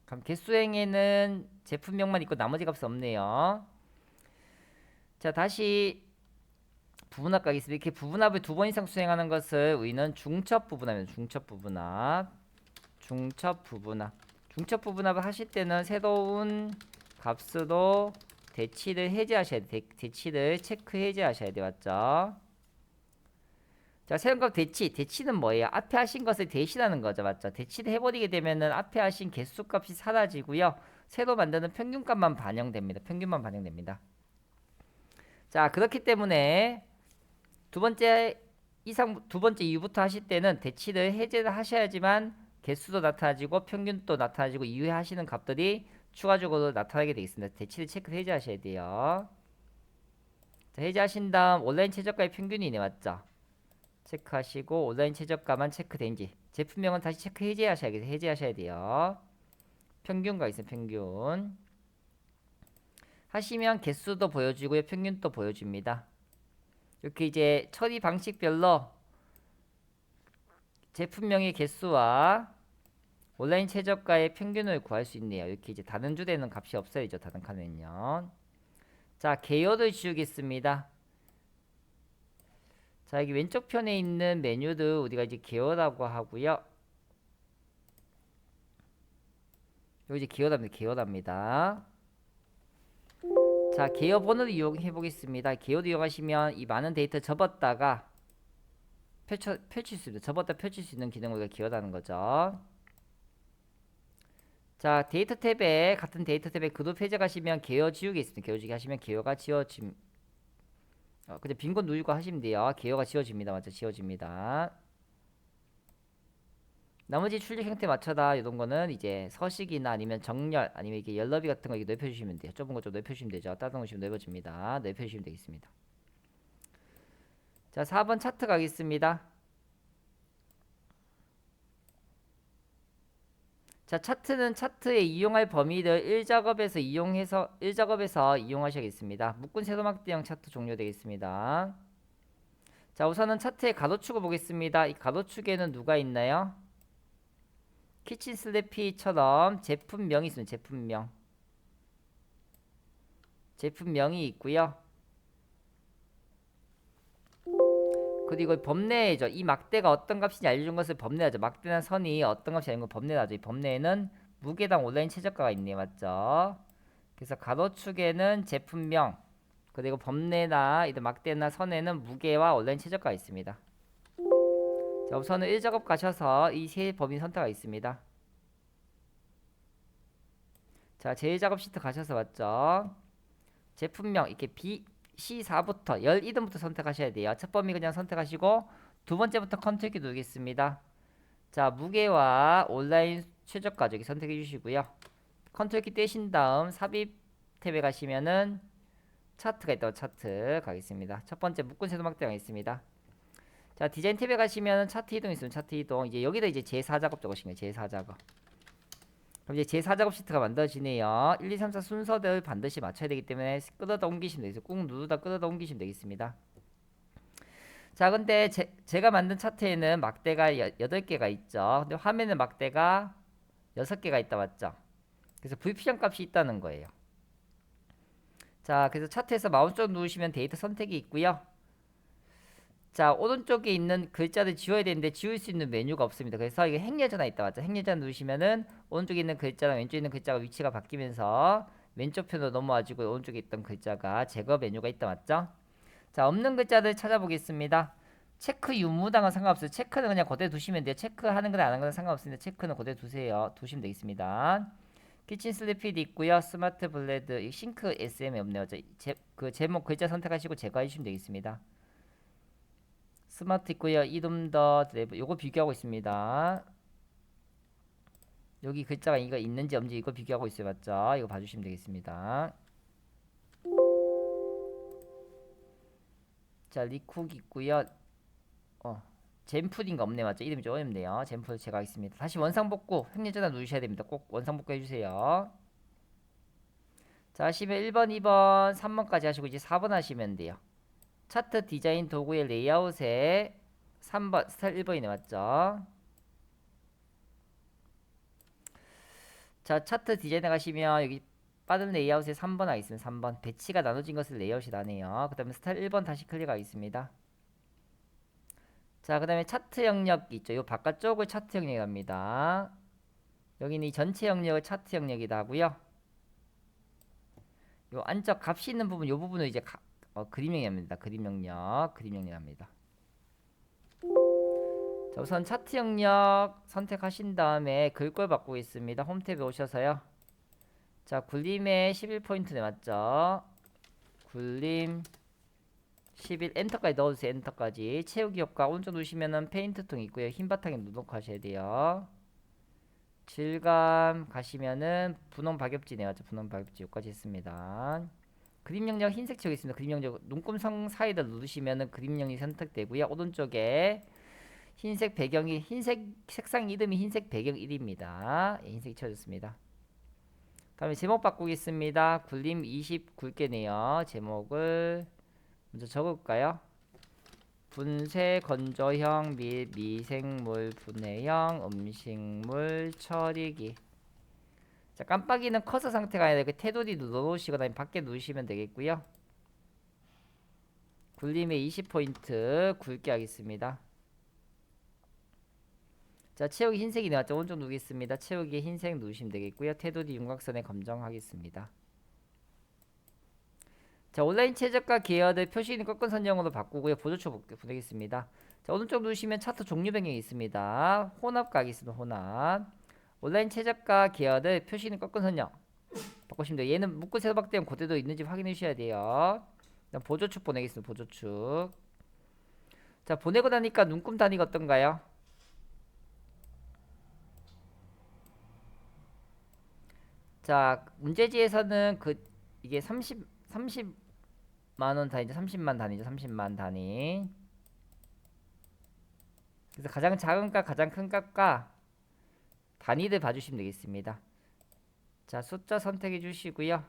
그럼 개수행에는 제품명만 있고 나머지 값은 없네요. 자, 다시 부분합 가겠습니다. 이렇게 부분합을 두 번 이상 수행하는 것을 우리는 중첩 부분합입니다. 중첩 부분합을 하실 때는 새로운 값으로 대치를 해제하셔야 돼요. 대치를 체크 해제하셔야 돼요. 맞죠? 자, 새로운 값 대치는 뭐예요? 앞에 하신 것을 대신하는 거죠. 맞죠? 대치를 해버리게 되면은 앞에 하신 개수값이 사라지고요. 새로 만드는 평균값만 반영됩니다. 자, 그렇기 때문에 두 번째 이유부터 하실 때는 대치를 해제를 하셔야지만 개수도 나타나지고 평균도 나타나지고 이후에 하시는 값들이 추가적으로 나타나게 되어 있습니다. 대치를 체크 해제하셔야 돼요. 자, 해제하신 다음 온라인 최저가의 평균이네. 맞죠? 체크하시고 온라인 최저가만 체크된지 제품명은 다시 체크 해제하셔야 돼요. 평균가 있어요. 평균 하시면 개수도 보여주고요. 평균도 보여줍니다. 이렇게 이제 처리 방식별로 제품명의 개수와 온라인 최저가의 평균을 구할 수 있네요. 이렇게 이제 다른 줄에는 값이 없어야죠. 다른 칸에는요. 자, 개요를 지우겠습니다. 자, 여기 왼쪽 편에 있는 메뉴를 우리가 이제 개요라고 하고요. 여기 이제 개요랍니다. 자, 개요 번호를 이용해 보겠습니다. 개요를 이용하시면 이 많은 데이터 접었다가 펼칠 수 있는 펼칠 수 있는 기능을 우리가 개요라는 거죠. 자, 같은 데이터 탭에 그룹 해제 가시면 개요 지우기 있습니다. 개요 지우기 하시면 개요가 지워짐. 그냥 빈건 누르고 하시면 돼요. 개요가 지워집니다. 맞죠? 지워집니다. 나머지 출력 형태 맞춰다 이런 거는 이제 서식이나 아니면 정렬 아니면 이게 열너비 같은 거 이렇게 넓혀주시면 돼요. 좁은 거 좀 넓혀주시면 되죠. 따뜻한 거 좀 넓어집니다. 넓혀주시면 되겠습니다. 자, 4번 차트 가겠습니다. 자, 차트는 차트에 이용할 범위를 1작업에서 이용하셔야겠습니다. 묶은 세로막대형 차트 종료되겠습니다. 자, 우선은 차트의 가로축을 보겠습니다. 이 가로축에는 누가 있나요? 키친 슬래피처럼 제품명이 있습니다. 제품명이 있고요. 그리고 범례죠. 이 막대가 어떤 값인지 알려준 것을 범례하죠. 막대나 선이 어떤 값이 아닌 걸 범례하죠. 이 범례에는 무게당 온라인 최저가가 있네요. 맞죠? 그래서 가로축에는 제품명 그리고 범례나 이런 막대나 선에는 무게와 온라인 최저가가 있습니다. 자, 우선은 1작업 가셔서 이 세 범위 선택가 있습니다. 자, 제1작업 시트 가셔서 맞죠? 제품명 이렇게 C4부터 열 이름부터 선택하셔야 돼요. 첫 범위 그냥 선택하시고 두 번째부터 컨트롤 키 누르겠습니다. 자, 무게와 온라인 최저가 저기 선택해 주시고요. 컨트롤 키 떼신 다음 삽입 탭에 가시면은 차트가 있다고 차트 가겠습니다. 첫 번째 묶은 세로막대가 있습니다. 자, 디자인 탭에 가시면 차트 이동 있으면 차트 이동 이제 여기다 이제 제4작업 적으신 거예요. 제4작업. 그럼 이제 제4작업 시트가 만들어지네요. 1, 2, 3, 4 순서대로 반드시 맞춰야 되기 때문에 끌어다 옮기시면 되겠습니다. 꾹 누르다 끌어다 옮기시면 되겠습니다. 자, 근데 제가 만든 차트에는 막대가 8개가 있죠. 근데 화면에 막대가 6개가 있다 맞죠? 그래서 VP형 값이 있다는 거예요. 자, 그래서 차트에서 마우스 쪽 누르시면 데이터 선택이 있고요. 자, 오른쪽에 있는 글자를 지워야 되는데 지울 수 있는 메뉴가 없습니다. 그래서 이게 행렬전화 있다 맞죠? 행렬전 누르시면은 오른쪽에 있는 글자랑 왼쪽에 있는 글자가 위치가 바뀌면서 왼쪽 편으로 넘어와지고 오른쪽에 있던 글자가 제거 메뉴가 있다 맞죠? 자, 없는 글자를 찾아보겠습니다. 체크 유무당은 상관없어요. 체크는 그냥 그대로 두시면 돼요. 체크하는 거나 안 하는 거는 상관없습니다. 체크는 그대로 두시면 되겠습니다. 키친 슬리피드 있고요. 스마트 블레드, 싱크 SM이 없네요. 그 제목 글자 선택하시고 제거해 주시면 되겠습니다. 스마트 있고요. 이름 더 드래브 요거 비교하고 있습니다. 여기 글자가 이거 있는지 없는지 이거 비교하고 있어요. 맞죠? 이거 봐주시면 되겠습니다. 자, 리쿡 있고요. 젠풀인가 없네 맞죠? 이름이 좀 어렵네요. 젠풀 제가 하겠습니다. 다시 원상복구 행렬전화 누르셔야 됩니다. 꼭 원상복구 해주세요. 자, 하시면 1번, 2번, 3번까지 하시고 이제 4번 하시면 돼요. 차트 디자인 도구의 레이아웃에 3번 스타일 1번이네 맞죠? 자, 차트 디자인에 가시면 여기 빠른 레이아웃에 3번 하겠습니다. 3번 배치가 나눠진 것을 레이아웃이 나네요. 그 다음에 스타일 1번 다시 클릭하겠습니다. 자, 그 다음에 차트 영역 있죠. 요 바깥쪽을 차트 영역이랍니다. 여기는 이 전체 영역을 차트 영역이다 하고요. 요 안쪽 값이 있는 부분 요 부분을 이제 그림 영역입니다. 그림 영역합니다. 자, 우선 차트 영역 선택하신 다음에 글꼴 바꾸겠습니다. 홈 탭에 오셔서요. 자, 굴림에 11포인트네 맞죠? 굴림 11 엔터까지 넣어주세요. 엔터까지 채우기 효과 오른쪽 누르시면은 페인트통 있고요. 흰 바탕에 누르고 하셔야 돼요. 질감 가시면은 분홍 박엽지네 맞죠? 분홍 박엽지 여기까지 했습니다. 그림 영역 흰색 지역이 있습니다. 그림 영역 눈금성 사이를 누르시면은 그림 영역이 선택되고요. 오른쪽에 흰색 배경이 흰색 색상 이름이 흰색 배경 1입니다. 예, 흰색이 쳐졌습니다. 다음에 제목 바꾸겠습니다. 굴림 20 굵게네요. 제목을 먼저 적을까요? 분쇄 건조형 및 미생물 분해형 음식물 처리기. 자, 깜빡이는 커서 상태가 아니라 그 테두리 눌러놓으시거나 밖에 누르시면 되겠고요. 굴림에 20포인트 굵게 하겠습니다. 자, 채우기 흰색이 나왔죠? 오른쪽 누르겠습니다. 채우기 흰색 누르시면 되겠고요. 테두리 윤곽선에 검정하겠습니다. 자, 온라인 최저가 계열을 표시는 꺾은 선형으로 바꾸고요. 보조초 보내겠습니다. 자, 오른쪽 누르시면 차트 종류 변경이 있습니다. 혼합 가겠습니다. 혼합. 온라인 최저가 계열을 표시는 꺾은 선형 바꾸시면 돼요. 얘는 묶고 세로박대면 그대로 있는지 확인해 주셔야 돼요. 보조축 보내겠습니다. 보조축. 자, 보내고 나니까 눈금 단위가 어떤가요? 자, 문제지에서는 이게 30만 원 단위죠. 30만 단위죠. 30만 단위. 그래서 가장 작은 값, 가장 큰 값과 단위를 봐주시면 되겠습니다. 자, 숫자 선택해 주시고요.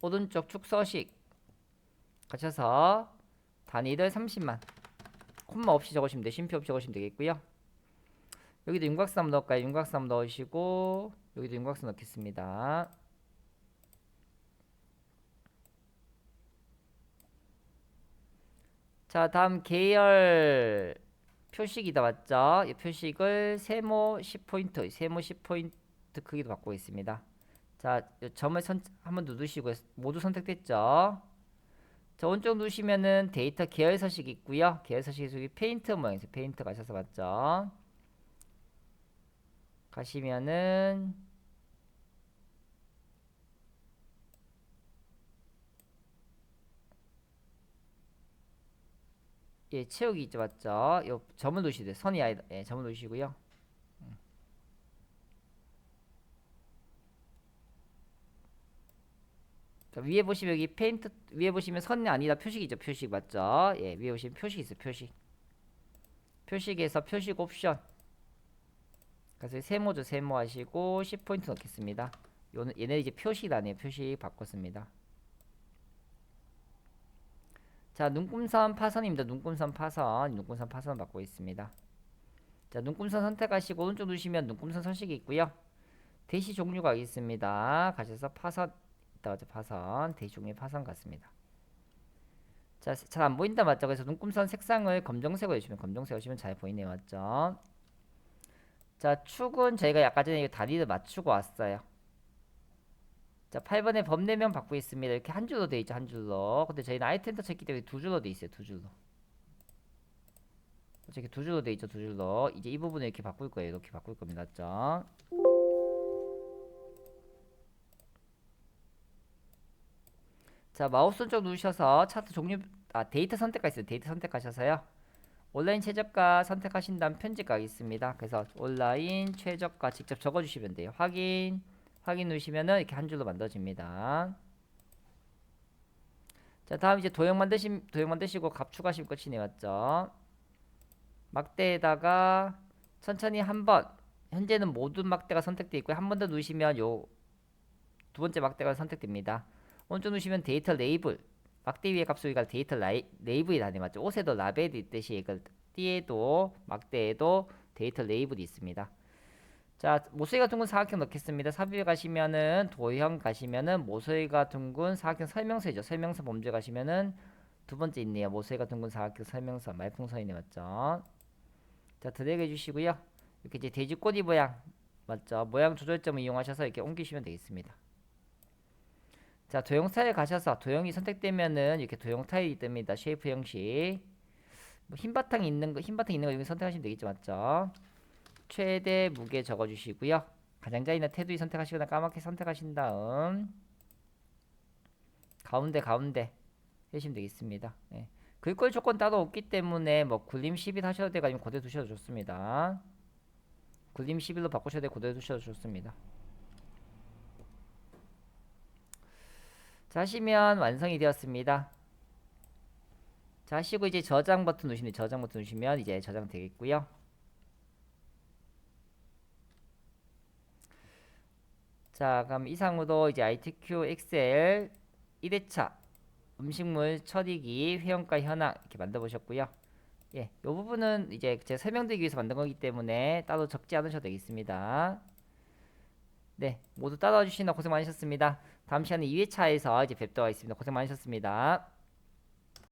오른쪽 축서식 가셔서 단위를 30만 콤마 없이 적으시면 돼요. 쉼표 없이 적으시면 되겠고요. 여기도 윤곽수 한번 넣을까요? 윤곽수 한번 넣으시고 여기도 윤곽수 넣겠습니다. 자, 다음 계열 표식이다 맞죠? 이 표식을 세모 10포인트, 세모 10포인트 크기로 바꾸고 있습니다. 자, 점을 한번 누르시고 모두 선택됐죠? 자, 오른쪽 누르시면은 데이터 계열 서식 있고요. 계열 서식이 여기 페인트 모양이죠. 페인트 가셔서 맞죠? 가시면은 예, 채우기 있죠, 맞죠? 요 점을 누르시세요. 선이 아니다. 예, 점을 누르시고요. 자, 위에 보시면 여기 페인트 위에 보시면 선이 아니다 표식이죠, 표식 맞죠? 예, 위에 보시면 표식 있어요, 표식. 표식에서 표식 옵션. 그래서 세모죠, 세모 하시고 10포인트 넣겠습니다. 얘네 이제 표식이라네요. 표식 바꿨습니다. 자, 눈금선 파선입니다. 눈금선 파선, 눈금선 파선 받고 있습니다. 자, 눈금선 선택하시고 오른쪽 누르시면 눈금선 서식이 있고요. 대시 종류가 있습니다. 가셔서 파선 있다 파선, 대시 종류의 파선 같습니다. 자, 잘 안 보인다 맞죠? 그래서 눈금선 색상을 검정색으로 해주시면 검정색 하시면 잘 보이네요, 맞죠? 자, 축은 저희가 아까 전에 다리를 맞추고 왔어요. 자, 8번에 범례명 받고 있습니다. 이렇게 한 줄로 돼 있죠, 한 줄로. 근데 저희는 아이템 터치했기 때문에 두 줄로 돼 있어요, 두 줄로. 이렇게 두 줄로 돼 있죠, 두 줄로. 이제 이 부분을 이렇게 바꿀 거예요, 이렇게 바꿀 겁니다, 맞죠? 자, 마우스 오른쪽 누르셔서 차트 종류, 데이터 선택가 있어요. 데이터 선택하셔서요. 온라인 최저가 선택하신 다음 편집가 있습니다. 그래서 온라인 최저가 직접 적어주시면 돼요. 확인 누르시면은 이렇게 한 줄로 만들어집니다. 자, 다음 이제 도형 만드시고 값 추가하시면 끝이네요, 맞죠? 막대에다가 천천히 한번 현재는 모든 막대가 선택되어 있고요. 한 번 더 누르시면 요 두 번째 막대가 선택됩니다. 오른쪽 누르시면 데이터 레이블 막대 위에 값 소리가 데이터 레이블이 다네 맞죠? 옷에도 라벨이 있듯이 그 띠에도 막대에도 데이터 레이블이 있습니다. 자, 모서리가 둥근 사각형 넣겠습니다. 삽입 가시면은 도형 가시면은 모서리가 둥근 사각형 설명서이죠. 설명서 범죄 가시면은 두 번째 있네요. 모서리가 둥근 사각형 설명서 말풍선이네 맞죠? 자, 드래그 해주시고요. 이렇게 이제 돼지꼬리 모양 맞죠? 모양 조절점을 이용하셔서 이렇게 옮기시면 되겠습니다. 자, 도형 스타일 가셔서 도형이 선택되면은 이렇게 도형 타일이 뜹니다. 쉐이프 형식. 뭐 흰 바탕이 있는 거 여기 선택하시면 되겠죠, 맞죠? 최대 무게 적어주시고요. 가장자리나 테두리 선택하시거나 까맣게 선택하신 다음 가운데 해주시면 되겠습니다. 예. 글꼴 조건 따로 없기 때문에 뭐 굴림 11 하셔도 되고 아니면 그대로 두셔도 좋습니다. 굴림 11로 바꾸셔도 되고 그대로 두셔도 좋습니다. 자, 하시면 완성이 되었습니다. 자, 하시고 이제 저장 버튼 누르시면 이제 저장 되겠고요. 자, 그럼 이상으로 이제 ITQ 엑셀 1회차 음식물 처리기 회원가 현황 이렇게 만들어 보셨고요. 예, 이 부분은 이제 제가 설명드리기 위해서 만든 거기 때문에 따로 적지 않으셔도 되겠습니다. 네, 모두 따라와 주시느라 고생 많으셨습니다. 다음 시간에 2회차에서 이제 뵙도록 하겠습니다. 고생 많으셨습니다.